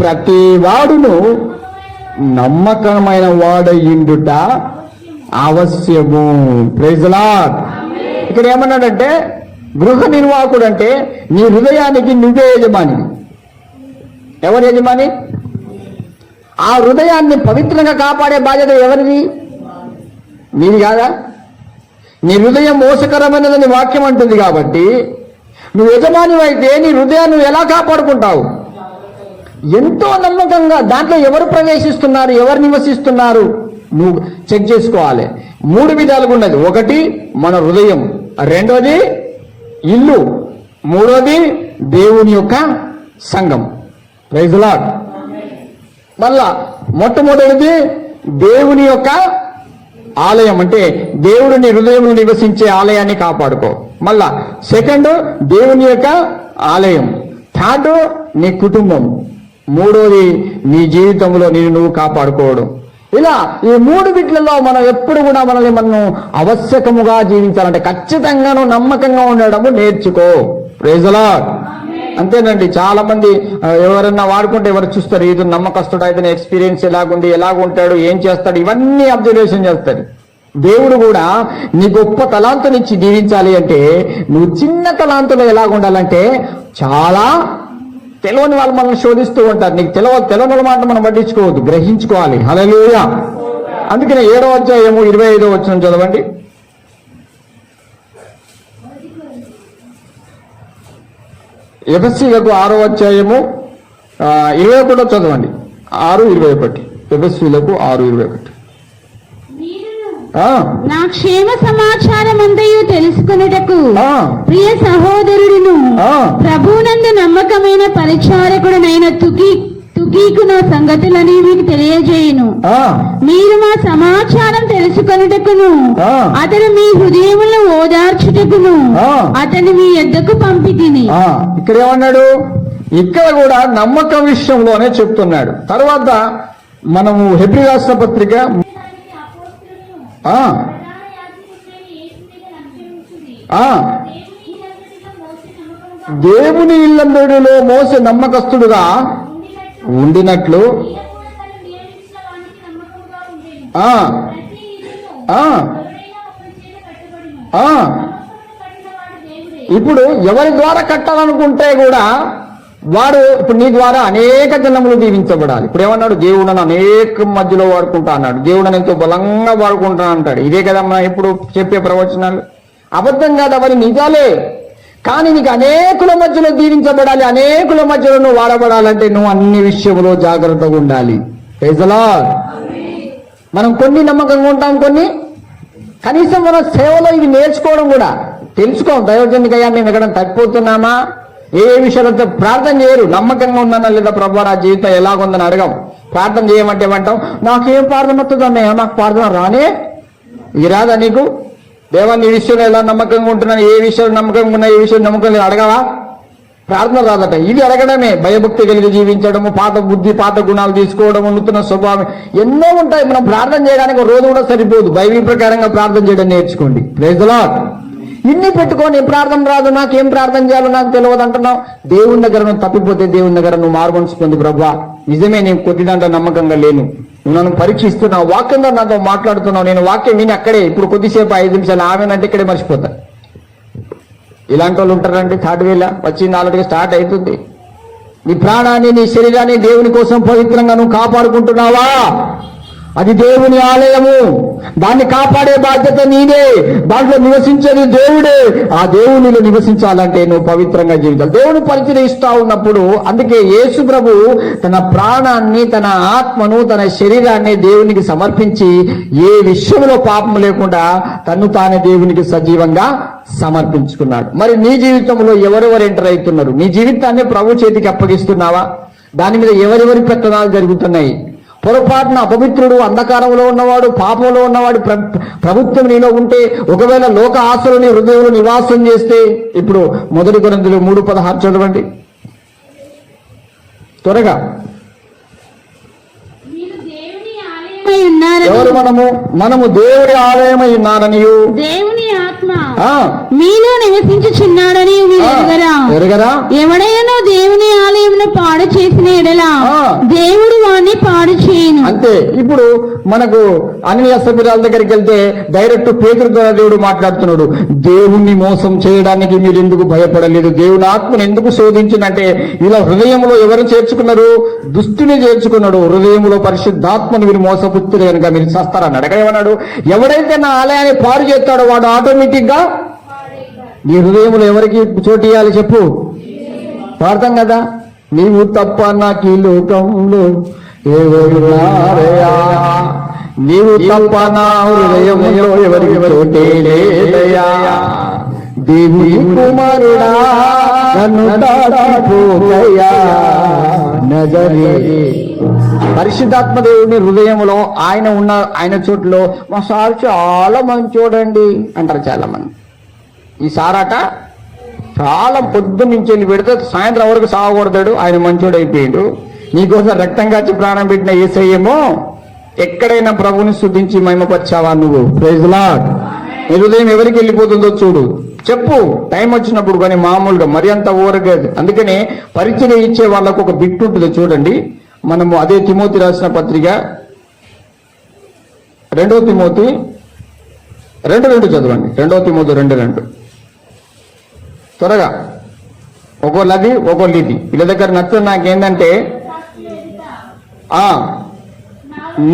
ప్రతి వాడును నమ్మకమైన వాడయిండుట అవశ్యము. Praise the Lord. ఇక్కడ ఏమన్నాడంటే గృహ నిర్వాహకుడు అంటే నీ హృదయానికి నువ్వే యజమాని. ఎవరు యజమాని? ఆ హృదయాన్ని పవిత్రంగా కాపాడే బాధ్యత ఎవరిది? నీది కాదా? నీ హృదయం మోసకరమైనదని వాక్యం అంటుంది. కాబట్టి నువ్వు యజమాని అయితే నీ హృదయాన్ని నువ్వు ఎలా కాపాడుకుంటావు? ఎంతో నమ్మకంగా. దాంట్లో ఎవరు ప్రవేశిస్తున్నారు, ఎవరు నివసిస్తున్నారు నువ్వు చెక్ చేసుకోవాలి. 3 విధాలుగా ఉన్నది. 1 మన హృదయం, 2వది ఇల్లు, 3వది దేవుని యొక్క సంఘం. Praise the Lord. మళ్ళా మొట్టమొదటిది దేవుని యొక్క ఆలయం, అంటే దేవుడిని హృదయంలో నివసించే ఆలయాన్ని కాపాడుకో. మళ్ళా 2 దేవుని యొక్క ఆలయం, 3 నీ కుటుంబం, 3వది నీ జీవితంలో నువ్వు కాపాడుకోవడం. ఇలా ఈ 3 వీటిలలో మనం ఎప్పుడు కూడా మనం ఆవశ్యకముగా జీవించాలంటే ఖచ్చితంగా నమ్మకంగా ఉండడము నేర్చుకో. Praise the Lord. అంతేనండి. చాలా మంది ఎవరన్నా వాడుకుంటే ఎవరు చూస్తారు, ఇది నమ్మకస్తుడు, అయితే ఎక్స్పీరియన్స్ ఎలాగుంది, ఎలాగుంటాడు, ఏం చేస్తాడు, ఇవన్నీ అబ్జర్వేషన్ చేస్తారు. దేవుడు కూడా నీ గొప్ప తలాంతునిచ్చి దీవించాలి అంటే నువ్వు చిన్న తలాంతులో ఎలాగుండాలంటే, చాలా తెలియని వాళ్ళు మనల్ని శోధిస్తూ ఉంటారు. నీకు తెలియని మాట మనం పట్టించుకోవద్దు, గ్రహించుకోవాలి. హల్లెలూయా. అందుకనే 7వ అధ్యాయము 25వ వచనం చదవండి. ఎఫెసీయులకు 6వ అధ్యాయము 21 చదవండి. 6:21. ఎఫెసీయులకు 6:21. నా క్షేమ సమాచారం అంతయు తెలుసుకొనుటకు ప్రియ సహోదరుడును ప్రభువునందు నమ్మకమైన పరిచారకుడునైన తుకీకు నా సంగతులని మీకు తెలియజేయును. మీరు మా సమాచారం తెలుసుకొనుటకును అతను మీ హృదయములను ఓదార్చుటకును అతన్ని మీ యొద్దకు పంపితిని. ఇక్కడ ఏమన్నాడు? ఇక్కడ కూడా నమ్మకం విషయంలోనే చెప్తున్నాడు. తర్వాత మనము హెబ్రీ రాష్ట్ర పత్రిక దేవుని ఇల్లందరిలో మోసే నమ్మకస్తుడుగా ఉండినట్లు ఆ ఇప్పుడు ఎవరి ద్వారా కట్టాలనుకుంటే కూడా వాడు ఇప్పుడు నీ ద్వారా అనేక జనములు దీవించబడాలి. ఇప్పుడు ఏమన్నాడు, దేవుడని అనేక మధ్యలో వాడుకుంటా అన్నాడు, దేవుడని ఎంతో బలంగా వాడుకుంటా అంటాడు. ఇదే కదమ్మా ఇప్పుడు చెప్పే ప్రవచనాలు. అబద్ధం కాదు, అవన్నీ నిజాలే. కానీ నీకు అనేకుల మధ్యలో దీవించబడాలి, అనేకుల మధ్యలో నువ్వు వాడబడాలంటే నువ్వు అన్ని విషయంలో జాగ్రత్తగా ఉండాలి. Praise the Lord. మనం కొన్ని నమ్మకంగా ఉంటాం, కొన్ని కనీసం మన సేవలో ఇవి నేర్చుకోవడం కూడా తెలుసుకోం. దైవజనుడికయ్యా మేము ఎక్కడ తగ్గిపోతున్నామా, ఏ విషయాలతో ప్రార్థన చేయరు. నమ్మకంగా ఉన్నానా లేదా ప్రభు నా జీవితం ఎలాగుందని అడగం. ప్రార్థన చేయమంటే ఏమంటాం, నాకేం ప్రార్థన వస్తుందన్నయ్యా, నాకు ప్రార్థన రానే ఇది రాదా నీకు? దేవాన్ని ఈ విషయంలో ఎలా నమ్మకంగా ఉంటున్నాను, ఏ విషయంలో నమ్మకంగా ఉన్నా, ఏ విషయం నమ్మకం లేదు అడగవా? ప్రార్థన రాదట. ఇది అడగడమే భయభక్తి కలిగి జీవించడము, పాత బుద్ధి పాత గుణాలు తీసుకోవడము, నూతన స్వభావం ఎన్నో ఉంటాయి. మనం ప్రార్థన చేయడానికి ఒక రోజు కూడా సరిపోదు. బైబిల్ ప్రకారంగా ప్రార్థన చేయడం నేర్చుకోండి. Praise the Lord. ఇన్ని పెట్టుకొని ప్రార్థన రాదు, నాకేం ప్రార్థన చేయాలో నాకు తెలియదు అంటున్నావు. దేవుని దగ్గర నువ్వు తప్పిపోతే దేవుని దగ్గర నువ్వు మార్గొంచుకుంది. ప్రభా నిజమే, నేను కొద్ది దాంట్లో నమ్మకంగా లేను, నువ్వు నన్ను పరీక్షిస్తున్నావు, వాక్యంగా నాతో మాట్లాడుతున్నావు, నేను వాక్యం విని అక్కడే ఇప్పుడు కొద్దిసేపు 5 నిమిషాలు ఆమెనంటే ఇక్కడే మర్చిపోతా. ఇలాంటి వాళ్ళు ఉంటారండి. థర్డ్ వేళ వచ్చింది, ఆల్రెడీ స్టార్ట్ అవుతుంది. నీ ప్రాణాన్ని నీ శరీరాన్ని దేవుని కోసం పవిత్రంగా నువ్వు కాపాడుకుంటున్నావా? అది దేవుని ఆలయము, దాన్ని కాపాడే బాధ్యత నీదే. దాంట్లో నివసించేది దేవుడే. ఆ దేవునిలో నివసించాలంటే నువ్వు పవిత్రంగా జీవించాలి. దేవుని పరిచయం ఇస్తా ఉన్నప్పుడు అందుకే యేసు ప్రభు తన ప్రాణాన్ని, తన ఆత్మను, తన శరీరాన్ని దేవునికి సమర్పించి ఏ విషయంలో పాపం లేకుండా తన్ను తానే దేవునికి సజీవంగా సమర్పించుకున్నాడు. మరి నీ జీవితంలో ఎవరెవరు ఎంటర్ అవుతున్నారు? నీ జీవితాన్ని ప్రభు చేతికి అప్పగిస్తున్నావా? దాని మీద ఎవరెవరి పెత్తనాలు జరుగుతున్నాయి? పొరపాటున అపవిత్రుడు, అంధకారంలో ఉన్నవాడు, పాపంలో ఉన్నవాడు ప్రభుత్వం నీలో ఉంటే, ఒకవేళ లోక ఆశలు నీ హృదయంలో నివాసం చేస్తే, ఇప్పుడు 1 కొరింథీయులు 3:16 చదవండి త్వరగా. ఎవరు మనము దేవుడి ఆలయమై ఉన్నారనియు దేవుని ఆత్మ మీలో నివసించుచున్నాడని ఎరుగరా? ఎవడైనా దేవుని ఆలయంలో పాడు చేసిన ఎడల దేవుడు వాణ్ణి పాడు చేయను. అంతే. ఇప్పుడు మనకు అన్య సభ్యురాల దగ్గరికి వెళ్తే డైరెక్ట్ పేతురు ద్వారా దేవుడు మాట్లాడుతున్నాడు. దేవుణ్ణి మోసం చేయడానికి మీరు ఎందుకు భయపడలేదు? దేవుని ఆత్మను ఎందుకు శోధించిందంటే, ఇలా హృదయంలో ఎవరు చేర్చుకున్నారు? దుష్టుని చేర్చుకున్నాడు. హృదయంలో పరిశుద్ధాత్మను మీరు మోసపుత్తులు కనుక మీరు చస్తారన్నాడు. ఎక్కడ ఏమన్నాడు? ఎవడైతే నా ఆలయాన్ని పాడు చేస్తాడో వాడు ఆటోమేటిక్ గా నీ హృదయంలో ఎవరికి చోటు ఇవ్వాలి చెప్పు? అర్థం కదా? నీవు తప్ప నాకు ఈ లోకంలో ఎవరున్నారయ్యా, నీవు తప్ప నా హృదయంలో ఎవరికి చోటే లేదయ్యా. దేవుని కుమారుడా నన్ను దాటిపోకయ్యా నజరే. పరిశుద్ధాత్మ దేవుని హృదయంలో ఆయన చోట్లో మా సార్ చాలా మంచోడండి అంటారు చాలా మంది. ఈ సారాట చాలా పొద్దున్న నుంచి వెళ్ళి పెడితే సాయంత్రం వరకు సాగకూడతాడు, ఆయన మంచోడు అయిపోయాడు. నీకోసం రక్తం కాచి ప్రాణం పెట్టిన యేసయ్యేమో ఎక్కడైనా ప్రభుని స్తుతించి మహిమపరిచావా నువ్వు? Praise the Lord. నీ హృదయం ఎవరికి వెళ్ళిపోతుందో చూడు, చెప్పు టైం వచ్చినప్పుడు. కానీ మామూలుగా మరి అంత ఊరగదు. అందుకనే పరిచయం ఇచ్చే వాళ్ళకు ఒక బిట్ ఉంటుంది చూడండి. మనము అదే తిమోతి రాసిన పత్రిక 2 తిమోతి 2:2 చదవండి. 2 తిమోతి 2:2 త్వరగా. ఒక్కోళ్ళు అది ఒక్కోళ్ళు ఇది. వీళ్ళ దగ్గర నచ్చదు నాకేంటంటే,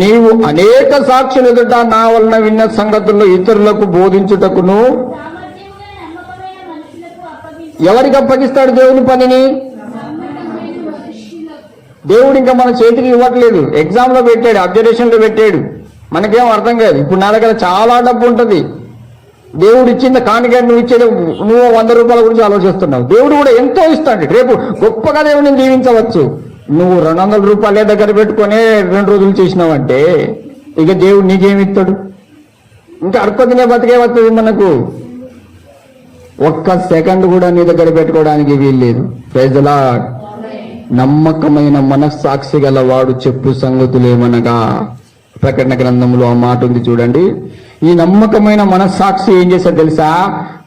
నీవు అనేక సాక్షులు ఎదుట నా వలన విన్న సంగతుల్లో ఇతరులకు బోధించుటకును. ఎవరికి అప్పగిస్తాడు దేవుని పనిని? దేవుడు ఇంకా మన చేతికి ఇవ్వట్లేదు. ఎగ్జామ్ లో పెట్టాడు, అబ్జర్వేషన్ లో పెట్టాడు, మనకేం అర్థం కాదు. ఇప్పుడు నా దగ్గర చాలా డబ్బు ఉంటుంది, దేవుడు ఇచ్చింది కానుక నువ్వు ఇచ్చేది నువ్వు 100 రూపాయల గురించి ఆలోచిస్తున్నావు. దేవుడు కూడా ఎంతో ఇస్తాడు. రేపు గొప్పగా దేవుడిని దీవించవచ్చు. నువ్వు 200 రూపాయలే దగ్గర పెట్టుకునే 2 రోజులు చేసినావంటే ఇక దేవుడు నీకేమిస్తాడు? ఇంకా అడుక్కొతినే బతికే వస్తుంది మనకు. ఒక్క సెకండ్ కూడా నీ దగ్గర పెట్టుకోవడానికి వీల్లేదు. Praise the Lord. నమ్మకమైన మనస్సాక్షి గల వాడు చెప్పు సంగతులేమనగా. ప్రకటన గ్రంథంలో ఆ మాట ఉంది చూడండి. ఈ నమ్మకమైన మనస్సాక్షి ఏం చేశాడు తెలుసా?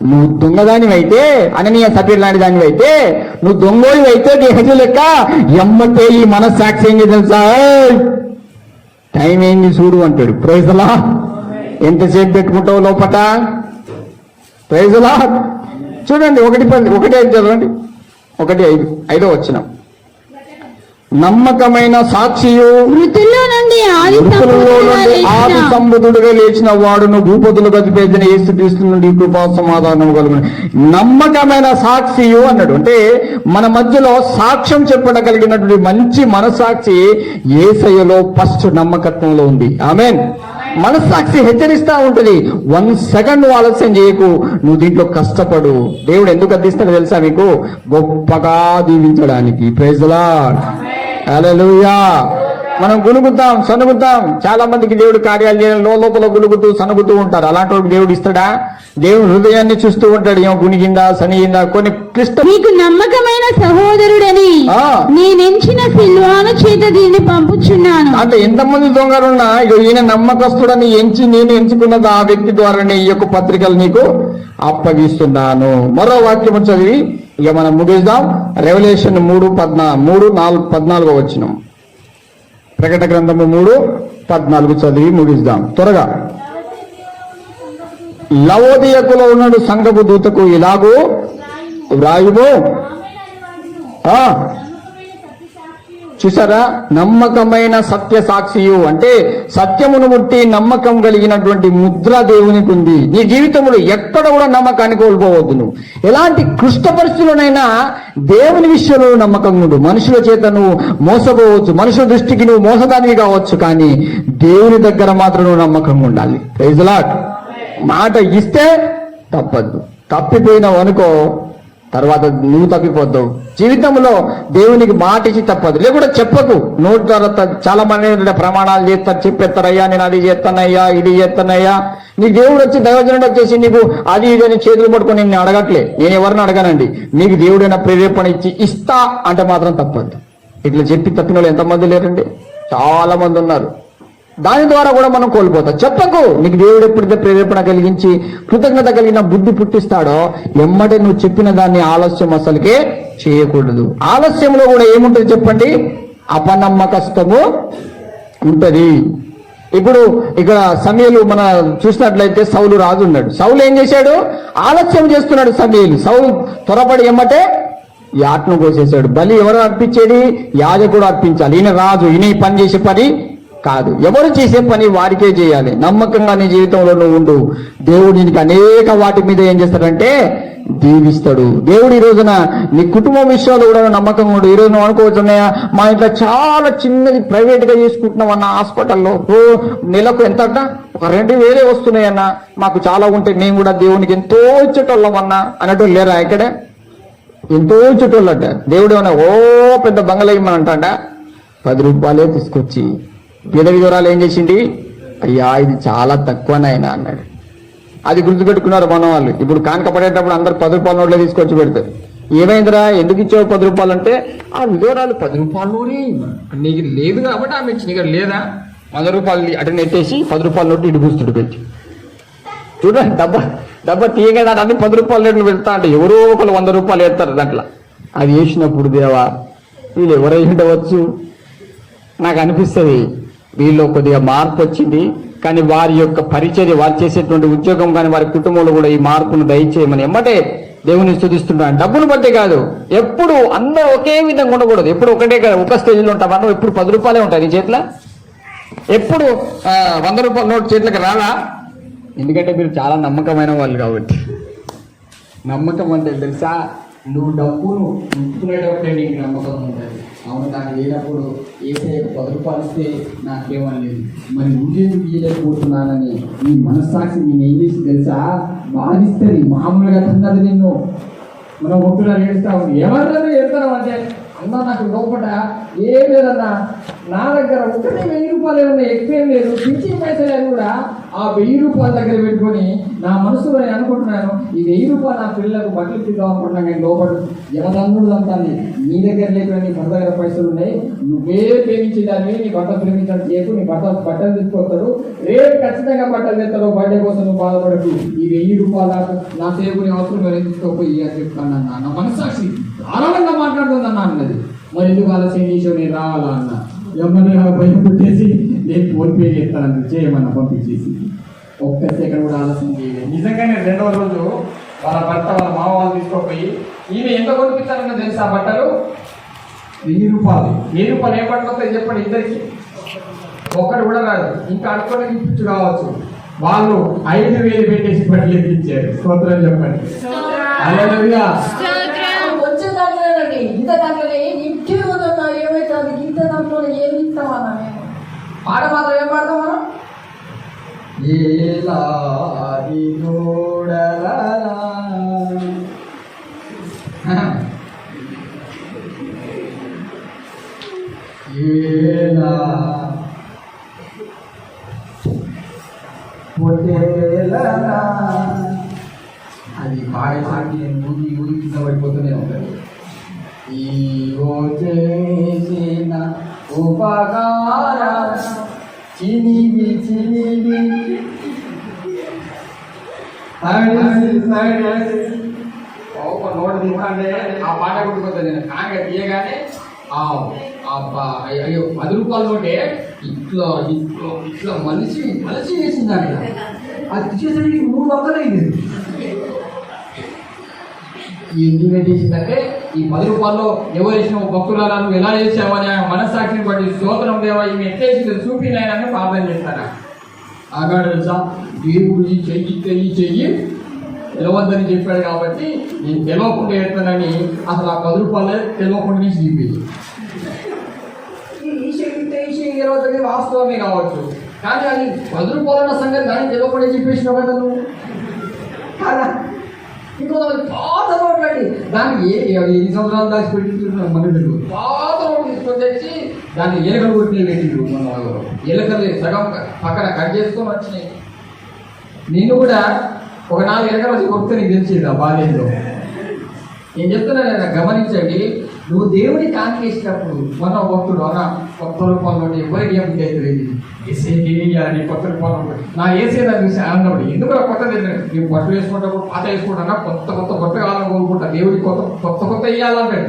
నువ్వు దొంగదానివైతే, అననీయ సభ్యులు లాంటి దానివైతే, నువ్వు దొంగోడివైతే గెహజు లెక్క ఎమ్మటే ఈ మనస్సాక్షి ఏం చేసి తెలుసా? టైం ఏంది చూడు అంటాడు. Praise the Lord. ఎంతసేపు పెట్టుకుంటావు లోపట? Praise the Lord. చూడండి 1:10 చదవండి. 1:5 5వ వచనం. నమ్మకమైన సాక్షియు మృతుల్లో నుండి ఆది సంబుధుడుగా లేచిన వాడును భూపతులు గతిపేదిన యేసుక్రీస్తు నుండి కృపా సమాధానం కలుగును. నమ్మకమైన సాక్షియు అన్నాడు. అంటే మన మధ్యలో సాక్ష్యం చెప్పగలిగినటువంటి మంచి మనసాక్షి యేసయ్యలో ఫస్ట్ నమ్మకత్వంలో ఉంది. ఆమేన్. మనస్సాక్షి హెచ్చరిస్తా ఉంటుంది, 1 సెకండ్ ఆలస్యం చేయకు, నువ్వు దీంట్లో కష్టపడు. దేవుడు ఎందుకు అందిస్తాడో తెలుసా మీకు? గొప్పగా దీవించడానికి. Praise the Lord. హల్లెలూయా. మనం గులుగుతాం, సనుగుతాం. చాలా మందికి దేవుడు కార్యాలు చేయడం లోపల గులుగుతూ సనుగుతూ ఉంటారు. అలాంటి వాడికి దేవుడు ఇస్తాడా? దేవుడు హృదయాన్ని చూస్తూ ఉంటాడు. ఏమో గునిగిందా సనిగిందా కొన్ని క్లిష్ట. నీకు నమ్మకమైన సహోదరుడని నేనెంచిన సిల్వాను చేత దీన్ని పంపుచున్నాను. అంటే ఎంతమంది దొంగలున్నా ఈయన నమ్మకస్తుడని నేను ఎంచుకున్నది ఆ వ్యక్తి ద్వారానే ఈ యొక్క పత్రికలు నీకు అప్పగిస్తున్నాను. మరో వాక్యం చదివి ఇక మనం ముగిద్దాం. రెవల్యూషన్ 3:14 వచనం. ప్రకటన గ్రంథము 3:14 చదివి ముగిద్దాం త్వరగా. లవోదియకులో ఉన్నాడు సంఘపు దూతకు ఇలాగూ వ్రాయుము. చూసారా? నమ్మకమైన సత్య సాక్షియు అంటే సత్యమును ముట్టి నమ్మకం కలిగినటువంటి ముద్ర దేవునికి ఉంది. నీ జీవితంలో ఎక్కడ కూడా నమ్మకాన్ని కోల్పోవద్దు. నువ్వు ఎలాంటి క్లిష్ట పరిస్థితులనైనా దేవుని విషయంలో నమ్మకంగా ఉండు. మనుషుల చేత నువ్వు మోసపోవచ్చు, మనుషుల దృష్టికి నువ్వు మోసదానివి కావచ్చు, కానీ దేవుని దగ్గర మాత్రం నువ్వు నమ్మకంగా ఉండాలి. Praise the Lord. మాట ఇస్తే తప్పద్దు, తప్పిపోయినావు అనుకో తర్వాత నువ్వు తప్పిపోతావు. జీవితంలో దేవునికి మాట ఇచ్చి తప్పదు. లేకుండా చెప్పకు. నోటి ద్వారా చాలా మంది ప్రమాణాలు చేస్తారు, చెప్పేస్తారయ్యా నేను అది చేస్తానయ్యా ఇది చేస్తానయ్యా. నీకు దేవుడు వచ్చి దైవజనుడు వచ్చేసి నీకు అది ఇది అని చేతులు పట్టుకొని నేను అడగట్లే, నేను ఎవరిని అడగనండి. నీకు దేవుడైనా ప్రేరేపణ ఇచ్చి ఇస్తా అంటే మాత్రం తప్పదు. ఇట్లా చెప్పి తప్పిన వాళ్ళు ఎంతమంది లేరండి? చాలా మంది ఉన్నారు. దాని ద్వారా కూడా మనం కోల్పోతాం. చెప్పకు. నీకు దేవుడు ఎప్పుడైతే ప్రేరేపణ కలిగించి కృతజ్ఞత కలిగిన బుద్ధి పుట్టిస్తాడో ఎమ్మటే నువ్వు చెప్పిన దాన్ని ఆలస్యం అసలుకే చేయకూడదు. ఆలస్యంలో కూడా ఏముంటుంది చెప్పండి? అపనమ్మకస్తము ఉంటది. ఇప్పుడు ఇక్కడ సమయలు మన చూసినట్లయితే సౌలు రాజు ఉన్నాడు. సౌలు ఏం చేశాడు? ఆలస్యం చేస్తున్నాడు సమయలు. సౌలు త్వరపడి ఎమ్మటే యాట్ను కోసేశాడు. బలి ఎవరు అర్పించేది? యాజకుడు అర్పించాలి. ఈయన రాజు, ఈయన ఈ పని చేసే పని కాదు. ఎవరు చేసే పని వారికే చేయాలి. నమ్మకంగా నీ జీవితంలో నువ్వు ఉండు. దేవుడు నీకు అనేక వాటి మీద ఏం చేస్తాడంటే దీవిస్తాడు. దేవుడు ఈ రోజున నీ కుటుంబం విషయాలు కూడా నమ్మకంగా ఉండు. ఈ రోజు నువ్వు అనుకోవచ్చున్నాయా, మా ఇంట్లో చాలా చిన్నది ప్రైవేట్ గా చేసుకుంటున్నాం అన్న, హాస్పిటల్లో నెలకు ఎంత అంట ఒక 2,000 వస్తున్నాయన్నా, మాకు చాలా ఉంటే మేము కూడా దేవునికి ఎంతో ఇచ్చేటోళ్ళం అన్నా అన్నట్టు లేరా? ఇక్కడే ఎంతో ఇచ్చేటోళ్ళు అంట. దేవుడు ఏమన్నా ఓ పెద్ద బంగళ ఇమ్మనంట 10 రూపాయలే తీసుకొచ్చి పేద వివరాలు ఏం చేసింది? అయ్యా ఇది చాలా తక్కువనైనా అన్నాడు. అది గుర్తుపెట్టుకున్నారు మన వాళ్ళు. ఇప్పుడు కానుక పడేటప్పుడు అందరు 10 రూపాయల నోట్లే తీసుకొచ్చి పెడతారు. ఏమైందిరా ఎందుకు ఇచ్చావు 10 రూపాయలు అంటే, ఆ వివరాలు 10 రూపాయలలోనే నీకు లేదు కాబట్టి ఆమె ఇచ్చి నీకు లేదా 100 రూపాయలు అటు నెట్టేసి 10 రూపాయల నోట్లు ఇటు గుర్తుడు పెట్టి చూడండి. డబ్బా తీయగా దాంట్లో అన్ని 10 రూపాయల నోట్లు పెడతా అంటే ఎవరో ఒకరు 100 రూపాయలు వేస్తారు దాంట్లో. అది వేసినప్పుడు దేవా వీళ్ళు ఎవరై ఉండవచ్చు నాకు అనిపిస్తుంది. వీళ్ళు కొద్దిగా మార్పు వచ్చింది, కానీ వారి యొక్క పరిచర్య, వారు చేసేటువంటి ఉద్యోగం కానీ వారి కుటుంబంలో కూడా ఈ మార్పును దయచేయమని ఎమ్మటే దేవుని స్తుతిస్తున్నాను. డబ్బును బట్టే కాదు, ఎప్పుడు అందరూ ఒకే విధంగా ఉండకూడదు. ఎప్పుడు ఒకటే కాదు, ఒక స్టేజ్లో ఉంటాం. మనం ఎప్పుడు 10 రూపాయలే ఉంటాయి నీ చేతిలో. ఎప్పుడు 100 రూపాయల నోటు చేతులకు రాలా? ఎందుకంటే మీరు చాలా నమ్మకమైన వాళ్ళు కాబట్టి. నమ్మకం అంటే తెలుసా, నువ్వు డబ్బును ఉంచుకునేటప్పుడే నీకు నమ్మకం ఉంటుంది. అవును, నాకు లేనప్పుడు ఏసే 10 రూపాయలు ఇస్తే నాకేమని లేదు, మరి నువ్వేందుకు ఇయ్యలేకపోతున్నానని నీ మనస్సాక్షి నేను ఏం చేసి తెలుసా బాధిస్తుంది. మామూలుగా తిన్నది నిన్ను మనం ఒట్టుగా ఏడుస్తా ఉంది. ఏమన్నా ఏడుతావు అంటే, అన్నా నాకు లోపల ఏం లేదన్నా, నా దగ్గర 1,000 రూపాయలు ఏమన్నా ఎక్కువేం లేదు, పిచ్చి పైసలు కూడా ఆ 1000 రూపాయల దగ్గర పెట్టుకొని నా మనసులో అనుకుంటున్నాను, ఈ 1000 రూపాయలు నా పిల్లలకు బట్టలు తిద్దాం అనుకుంటున్నాను. కానీ లోపల ఎవరన్నుడు అంటాను, నీ దగ్గర లేకుండా నీ భర్త దగ్గర పైసలు ఉన్నాయి, నువ్వే ప్రేమించేదాన్ని, నీ భర్త ప్రేమించడం చేయకు, నీ భర్త బట్టలు తీసుకొస్తాడు, రేపు ఖచ్చితంగా బట్టలు తెస్తాడు, బర్త్డే కోసం నువ్వు బాధపడకు, ఈ 1000 రూపాయలు నా సేపుని అవసరం ఎవరైనా తీసుకోపోయి అని చెప్తాను అన్న. నా మనస్సాక్షి ధారాళంగా మాట్లాడుతుందన్నా అన్నది. మరి ఎందుకు ఆలస్యం చేసావు, నేను రావాలా అన్న. ఏమన్నా భయం పుట్టేసి నేను ఫోన్ పే చేస్తానని చేయమన్నా పంపించేసి. ఒక్క సెకండ్ కూడా ఆలస్యం చేయలేదు. నిజంగానే రెండవ రోజు వాళ్ళ భర్త వాళ్ళ మామ వాళ్ళు తీసుకోపోయి ఈమె ఎంత కొనిపించాలన్నా తెలుసా బట్టలు? 1000 రూపాయలు. 1000 రూపాయలు ఏ బట్టలు వస్తాయి చెప్పండి ఇద్దరికి? ఒక్కటి కూడా రాదు. ఇంకా అనుకోని ఇప్పించు కావచ్చు. వాళ్ళు 5000 పెట్టేసి బట్టలు ఎక్కించారు. స్తోత్రం చెప్పండి. హల్లెలూయా. వచ్చే దాంట్లోనండి ఇంత దాంట్లోనే ఇంటి ఉందన్నా ఏమైతే అది ఇంత దాంట్లో ఏమి ఇస్తామన్నా మేము పాట మాత్రం ఏం పాడతాం మనం? ఏలాది గోడలా ఏలా పొట్టేలనా అది పాడే పాటి నేను ఊరి కింద పడిపోతూనే ఉంటుంది. ఈగో చేసిన ఉపకార చినివి చినివి ఒక నోటు తీసుకోండి ఆ పాట కొట్టుకోతుంది. నేను కాగా తీయగానే అయ్యో 10 రూపాయల నోటే ఇట్లా ఇట్లా ఇట్లా మలిచి మలిచి వేసింది అక్కడ. అది తీసేసరికి 3 ఒక్కలే ఇది. ఎందుకు చేసిందంటే ఈ 10 రూపాయల్లో ఎవరు వేసిన భక్తురాలు నువ్వు ఎలా చేసావని మనస్సాక్షిని బట్టి స్తోత్రం దేవా ఈమె ఎత్తేసి చూపినాయని ప్రార్థన చేస్తారా? ఆగాడు తెలుసా? దేవుడు ఈ చెయ్యి తెలవద్దని చెప్పాడు కాబట్టి నేను తెలవకుండా ఎడతానని అసలు ఆ 10 రూపాయలే తెలవకుండా నుంచి చూపించి ఈ రోజు వాస్తవమే కావచ్చు. కానీ అది 10 రూపాయల సంగతి దాన్ని తెలవకుండా చెప్పేసిన కదా నువ్వు కదా. ఇంకొంతమంది పాత నోట్లు అండి దానికి ఎన్ని సంవత్సరాలు దాచి పెట్టించుకుంటున్నాం మన తెలుగు. పాత నోట్లు తీసుకొని తెచ్చి దాన్ని ఎలకలు కొట్టిన పెట్టిండు. మన ఎలకలు సగం పక్కన కట్ చేసుకొని వచ్చినాయి. నేను కూడా ఒక 4 ఎలకలు వచ్చి కొడితే నీకు తెలిసింది ఆ బాధ ఏందో. నేను చెప్తున్నా గమనించండి. నువ్వు దేవుడిని కాంతికేసినప్పుడు మన భక్తుడు అన్న 10 రూపాయలు ఎవరికి ఏం అవుతుంది ఏసీకి కొత్త రూపాయలు నా ఏసీ దాన్ని చూసి ఆనందపడి ఎందుకు కొత్తది నీవు బట్టలు వేసుకుంటావు పాత వేసుకుంటా కొత్త కొత్త కొత్త కావాలని కోరుకుంటా దేవుడికి కొత్త కొత్త వేయాలంటాడు.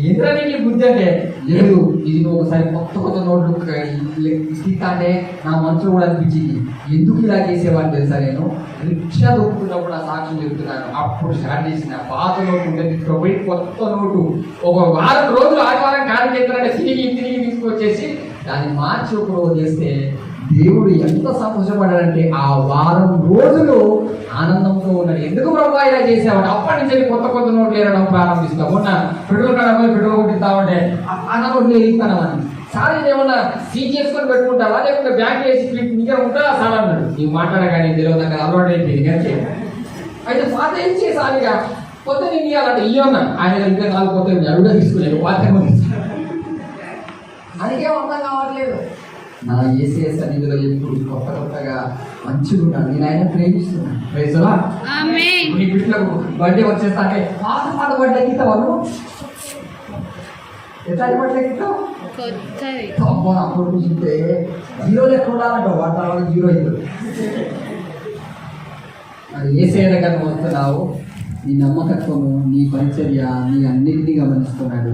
ఎందుకంటే నీకు బుద్ధి అంటే లేదు ఇది నువ్వు ఒకసారి కొత్త నోట్లు తీస్తాంటే నా మనసులో కూడా అనిపించింది ఎందుకు ఇలా చేసేవాడిని తెలుసా? నేను రిక్షా దొక్కుతున్నప్పుడు ఆ సాక్ష్యం చెప్తున్నాను. అప్పుడు స్టార్ట్ చేసిన పాత నోటు ఉంటే తీసుకుపోయి కొత్త నోటు ఒక వారం రోజులు ఆదివారం కార్యం చేస్తారంటే తిరిగి తీసుకొచ్చేసి దాన్ని మార్చి ఒక రోజు చేస్తే దేవుడు ఎంత సంతోషపడాడంటే ఆ వారం రోజులు ఆనందంతో ఉన్నాడు. ఎందుకు ప్రభు ఇలా చేసామంటే అప్పటి నుంచి కొత్త నోట్లు వేయడం ప్రారంభిస్తాం. మొన్న పెట్రోల్ కొట్టిస్తామంటే ఆ నోట్లు వేయిస్తానమని సార్ ఏమన్నా సీజ్ చేసుకొని పెట్టుకుంటావా లేకపోతే బ్యాంక్ వేసి క్లిప్ ఇంకా ఉంటా సార్ అన్నాడు. నీవు మాట్లాడగానే తెలియదు నాకు అలవాటు అయిపోయింది కానీ అయితే పాత ఏం చేసాలిగా కొత్త నేను ఇవ్వాలంటే ఇవ్వన్నా ఆయన ఇంకా 4 కొత్త అడుగుగా తీసుకున్నాను పాత అందుకే అర్థం కావట్లేదు. నా ఏసీ సన్నిధిలో ఎప్పుడు కొత్తగా మంచిగా ఉన్నాను. నేను ఆయన ప్రేమిస్తున్నాను. నీ బిడ్డలకు బర్త్డే వచ్చేస్తానే పాత బర్త్డే ఎక్కిస్తావా నువ్వు? ఎట్లాంటి బర్త్డే ఎక్కిస్తావు? అప్పుడు కూర్చుంటే 0 లెక్క ఉండాలంటావు. వాటి 0 అవుతుంది. అది ఏసీ దగ్గర వస్తున్నావు. నీ నమ్మకత్వము నీ పరిచర్య నీ అన్నిటినీ గమనిస్తున్నాడు.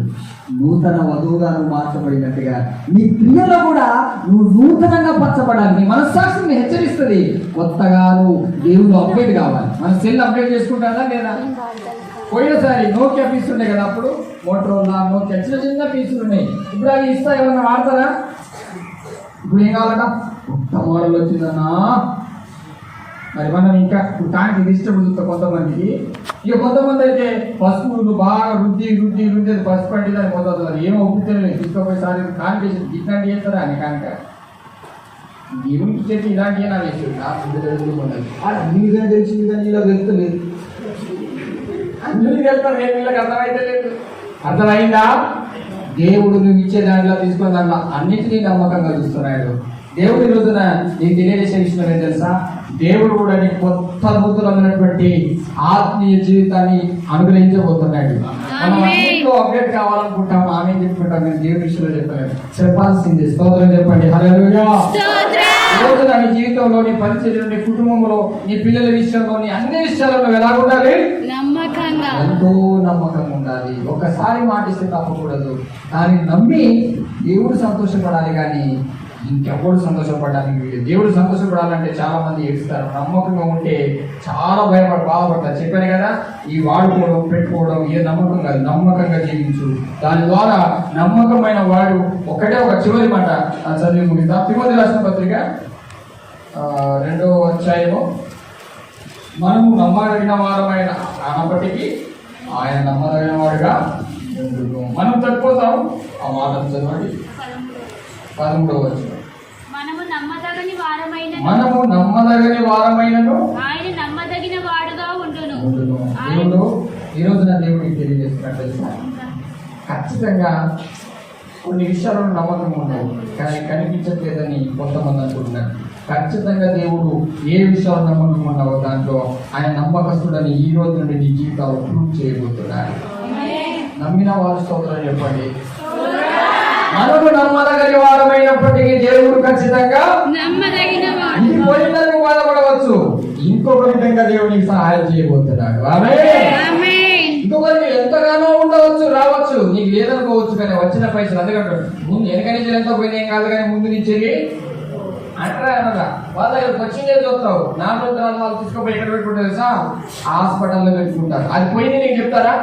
నూతన వధువుగా నువ్వు మార్చబడినట్టుగా నీ క్రియలో కూడా నువ్వు నూతనంగా పరచబడాలి. నీ మనస్సాక్షిని హెచ్చరిస్తుంది. కొత్తగా నువ్వు దేవుడు అప్డేట్ కావాలి. మన సెల్ అప్డేట్ చేసుకుంటారా లేదా? పోయినసారి నోకియా పీసులు ఉన్నాయి కదా, అప్పుడు మోటరోలా నోకియా చిన్న పీసులు ఉన్నాయి. ఇప్పుడు అవి ఇస్తా ఏమన్నా వాడతారా? ఇప్పుడు ఏం కావాలట? కొత్త మోడల్ వచ్చిందన్నా. మరి మనం ఇంకా దానికి డిస్టర్బ్ కొంతమందికి. ఇక కొంతమంది అయితే పసుపు బాగా రుద్ది పసుపు పండి దాన్ని పొందుతున్నారు. ఏమో ఒప్పుతుంది తీసుకుపోయి సార్ కానికేసి ఇట్లాంటి చేస్తారా అని కనుక దేవునికి చేసి ఇలాంటి ఏనా అన్నిగా తెలిసింది కానీ ఇలా వెళ్తలేదు. అన్నిటికి వెళ్తారు. నేను వీళ్ళకి అర్థమైతే లేదు. అర్థమైందా? దేవుడు నువ్వు ఇచ్చే దాంట్లో తీసుకున్న దాంట్లో అన్నిటినీ నమ్మకంగా చూస్తున్నాడు. దేవుడి రోజున నీకు తెలియజేసే విషయం ఏం తెలుసా? దేవుడు కూడా నీకు కొత్త అద్భుతాలు ఉన్నటువంటి ఆత్మీయ జీవితాన్ని అనుగ్రహించబోతున్నాడు. మనం అన్నింటిలో అప్డేట్ కావాలనుకుంటాం. ఆమె చెప్పుకుంటాం. నేను దేవుడి విషయంలో చెప్పాను. చెప్పాల్సింది స్తోత్రం చెప్పండి. హల్లెలూయా. రోజున నీ జీవితంలో నీ పరిచర్యలో నీ కుటుంబంలో నీ పిల్లల విషయంలో నీ అన్ని విషయాల్లో ఎలా ఉండాలి? ఎంతో నమ్మకంగా ఉండాలి. ఒక్కసారి మాటిస్తే తప్పకూడదు. దాన్ని నమ్మి దేవుడు సంతోషపడాలి. కానీ ఇంకెప్పుడు సంతోషపడడానికి వీలు. దేవుడు సంతోషపడాలంటే చాలా మంది ఏడుస్తారు. నమ్మకంగా ఉంటే చాలా బాధపడతారు. చెప్పాను కదా, ఈ వాడుకోవడం పెట్టుకోవడం ఏ నమ్మకం కాదు. నమ్మకంగా జీవించు. దాని ద్వారా నమ్మకమైన వాడు ఒకటే ఒక చివరి మాట చదివి ముగిద్దాం. తిమోతి రాసిన పత్రిక 2వ అధ్యాయము. మనము నమ్మదగిన వారమైన కానప్పటికీ ఆయన నమ్మదగిన వాడుగా ఉండును. మనం తగ్గిపోతాం. ఆ మాట చదవండి. 13వ వచనం. మనము నమ్మదగని వారమైనను ఆయన నమ్మదగిన వాడుగా ఉండును. దేవుడు ఈ రోజున దేవుడికి తెలియజేస్తున్నట్టు తెలుసా, ఖచ్చితంగా కొన్ని విషయాలను నమ్మకం ఉండవు కానీ కనిపించట్లేదని కొంతమంది అనుకుంటున్నారు. ఖచ్చితంగా దేవుడు ఏ విషయాలు నమ్మకం ఉన్నావో దాంట్లో ఆయన నమ్మకస్తుడని ఈ రోజు నుండి నీ జీవితాలు ప్రూవ్ చేయబోతున్నాడు. నమ్మిన వారు స్తోత్రం చెప్పండి. మనము నమ్మదగిన వారమైనప్పటికీ దేవుడు ఖచ్చితంగా ఇది పోయిందని బాధపడవచ్చు. ఇంకొక విధంగా దేవుడికి సహాయం చేయబోతున్నాడు. ఇంకొకరికి ఎంతగానో ఉండవచ్చు, రావచ్చు, నీకు లేదనుకోవచ్చు కానీ వచ్చిన పైసలు అందుకంటే ముందు వెనక నుంచి ఎంత పోయినా ఏం కాదు కానీ ముందు నుంచి అంటారా అనగా వాళ్ళ దగ్గరకు వచ్చిందే చూస్తావు. 4 రోజుల తర్వాత వాళ్ళు తీసుకుపోయి ఎక్కడ పెట్టుకుంటారు తెలుసా, హాస్పిటల్లో పెట్టుకుంటారు. అది పోయింది నీకు చెప్తారా,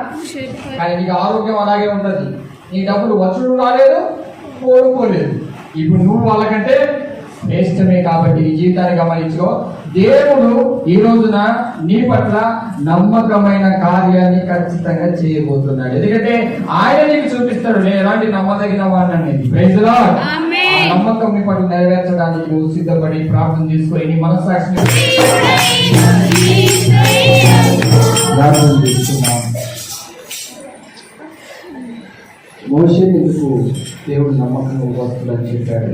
కానీ నీకు ఆరోగ్యం అలాగే ఉంటుంది. నీ డబ్బులు వచ్చుడు రాలేదు, కోరుకోలేదు. ఇప్పుడు నువ్వు వాళ్ళకంటే శ్రేష్టమే. కాబట్టి నీ జీవితాన్ని గమనించుకో. దేవుడు ఈ రోజున నీ పట్ల నమ్మకమైన కార్యాన్ని ఖచ్చితంగా చేయబోతున్నాడు. ఎందుకంటే ఆయన నీకు చూపిస్తాడు నేను ఎలాంటి నమ్మదగిన వాడిని అనేది. Praise the Lord. నమ్మకం నీ పట్ల నెరవేర్చడానికి నువ్వు సిద్ధపడి ప్రార్థన చేసుకొని నీ మనస్సాక్షిని ప్రార్థన చేస్తున్నావు. మోషే ఎందుకు దేవుడు నమ్మకంగా వస్తుందని చెప్పాడు.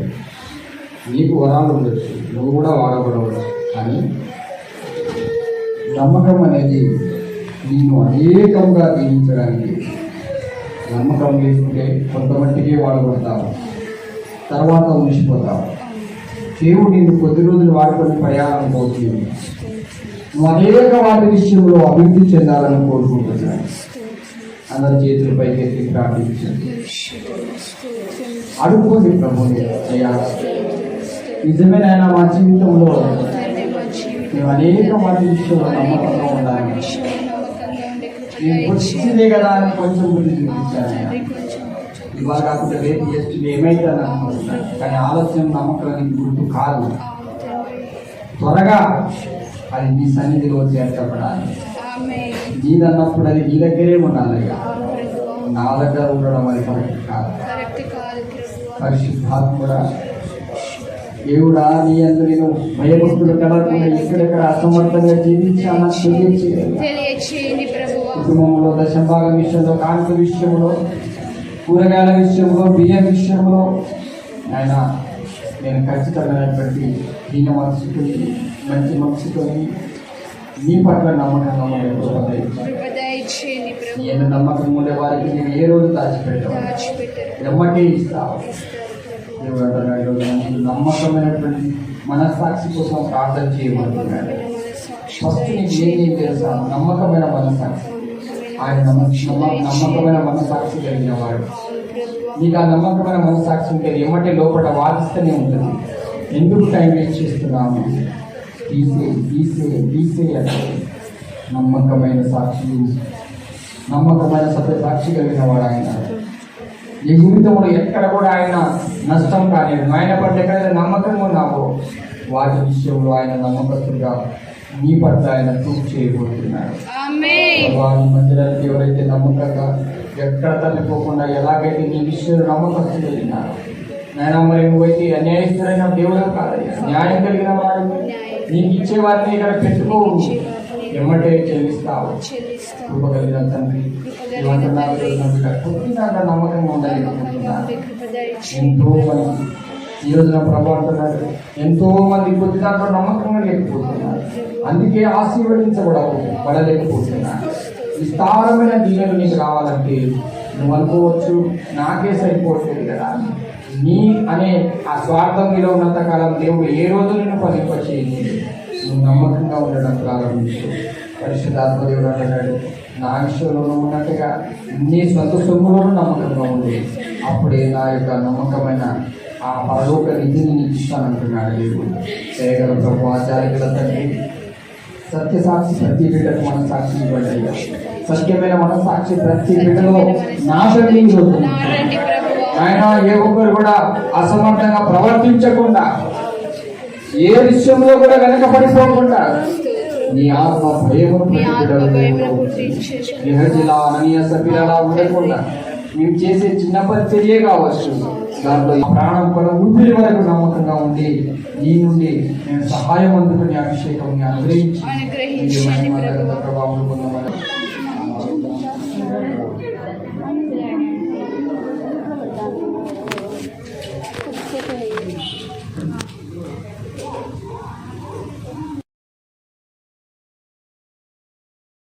నీకు వరాలు ఉండొచ్చు, నువ్వు కూడా వాడబడవచ్చు, కానీ నమ్మకం అనేది నేను అనేకంగా జీవించడానికి. నమ్మకం లేకుంటే కొంతమట్టికే వాడబడతావు, తర్వాత ఉంచిపోతావు. దేవుడు నిన్ను కొద్ది రోజులు వాడుకొని ప్రయాణం పోతుంది. నువ్వు అనేక వాటి విషయంలో అభివృద్ధి చెందాలని కోరుకుంటున్నాను. అందరి చేతుల పైకి ప్రార్థించండి. అడుగుకోండి ప్రభుని. అయ్యా నిజమేనైనా మా జీవితంలో మేము అనేక వాటి విషయంలో నమ్మకంగా ఉండాలి. నేను వచ్చిందే కదా అని కొంచెం గురించి చూపించాను. ఇవాళ కాకుండా రేపు చేస్తూ ఏమైతుందని అనుకుంటున్నాను, కానీ ఆలస్యం నమ్మకానికి గుర్తు కాదు. త్వరగా అది నీ సన్నిధిలో చేర్చబడాలి. నీదన్నప్పుడు అది నీ దగ్గరే ఉండాలి. నా దగ్గర ఉండడం అది కరెక్ట్ కాదు. పరిశుద్ధాత్ముడా దేవుడా, నీ అందు నేను భయభక్తులు కలగకుండా ఎక్కడెక్కడ అసమర్థంగా జీవించానా తెలియచేయండి. కుటుంబంలో దశభాగం విషయంలో, కానుక విషయంలో, కూరగాయల విషయంలో, బియ్యం విషయంలో ఆయన నేను ఖచ్చితమైనటువంటి హీన మనసుతో మంచి మనసుతో నీ పట్ల నమ్మకంగా నేను నమ్మకం ఉండే వారికి నేను ఏ రోజు దాచిపెట్టావు, ఎమ్మటే ఇస్తావు. దేవుడు అంటున్నాడు, నమ్మకమైనటువంటి మనస్సాక్షి కోసం ప్రార్థన చేయబడుతున్నాడు. ఫస్ట్ నీకు ఏం తెలుసా, నమ్మకమైన మనస్సాక్షి. ఆయన నమ్మకమైన మనస్సాక్షి కలిగిన వాడు. నీకు ఆ నమ్మకమైన మనస్సాక్షి ఉంటే ఎమ్మటే లోపల వాదిస్తూనే ఉంటుంది. ఎందుకు టైం వేస్ట్ చేస్తున్నాము, తీసే అంటే నమ్మకమైన సాక్షి, నమ్మకమైన సత్య సాక్షి కలిగిన వాడు ఆయన. నీ జీవితంలో ఎక్కడ కూడా ఆయన నష్టం కాలేదు. ఆయన పట్ల ఎక్కడైతే నమ్మకంగా ఉన్నావో వాటి విషయంలో ఆయన నమ్మకస్తుగా నీ పట్ల ఆయన ప్రూవ్ చేయబోతున్నాడు. వారి మధ్యలో ఎవరైతే నమ్మకంగా ఎక్కడ తప్పిపోకుండా ఎలాగైతే నీ విషయంలో నమ్మకస్తులు వెళ్ళినారు నాయన, మరి నువ్వైతే అన్యాయస్తులైన దేవుడు కాదయ్యా, న్యాయం కలిగిన వాడు. నీకు ఇచ్చే వారిని ఇక్కడ పెట్టుకోవు, ఎమ్మటే చెల్లిస్తావు. కృప కలిగిన తండ్రి నమ్మకంగా ఉండాలి. ఎంతో మంది ఈ రోజున ప్రభు అంటున్నాడు, ఎంతో మంది కొద్ది దాంట్లో నమ్మకంగా లేకపోతున్నారు, అందుకే పడలేకపోతున్నారు. విస్తారమైన దీవెనలు నీకు రావాలంటే నువ్వు అనుకోవచ్చు నాకే సరిపోతుంది కదా, నీ అనే ఆ స్వార్థం మీద ఉన్నంత కాలం దేవుడు ఏ రోజు నిన్ను ఫలింపచేయండి. నువ్వు నమ్మకంగా ఉండడం ప్రారంభించు. పరిశుద్ధాత్మ దేవుడు అంటున్నాడు, నా విషయంలో ఉన్నట్టుగా నీ సొంత సొమ్ములోనూ నమ్మకంగా ఉంది. అప్పుడే నా యొక్క నమ్మకమైన ఆ పరలోక నిధిని నీకు ఇస్తానంటున్నాడు దేవుడు. దయగల ప్రభు, ఆచార్యుల తండ్రి, సత్య సాక్షి ప్రతి బిడ్డకు మన సాక్షి ఇవ్వండి. సత్యమైన మన సాక్షి ప్రతి బిడ్డలో నాశనం అవుతుంది ఆయన. ఏ ఒక్కరు కూడా అసమర్థంగా ప్రవర్తించకుండా, ఏ విషయంలో కూడా వెనకపడిపోకుండా నీ ఆత్మ భయము ప్రతి బిడ్డలో జిలా అననీయ సభ్యులలా ఉండకుండా మేము చేసే చిన్న పరిచర్యే కావచ్చు, దాంట్లో ఈ ప్రాణం కూడా ఊపిరి వరకు నమ్మకంగా ఉండి నీ నుండి నేను సహాయం అందుకుని అభిషేకం అనుగ్రహించి ప్రభావం పొందమని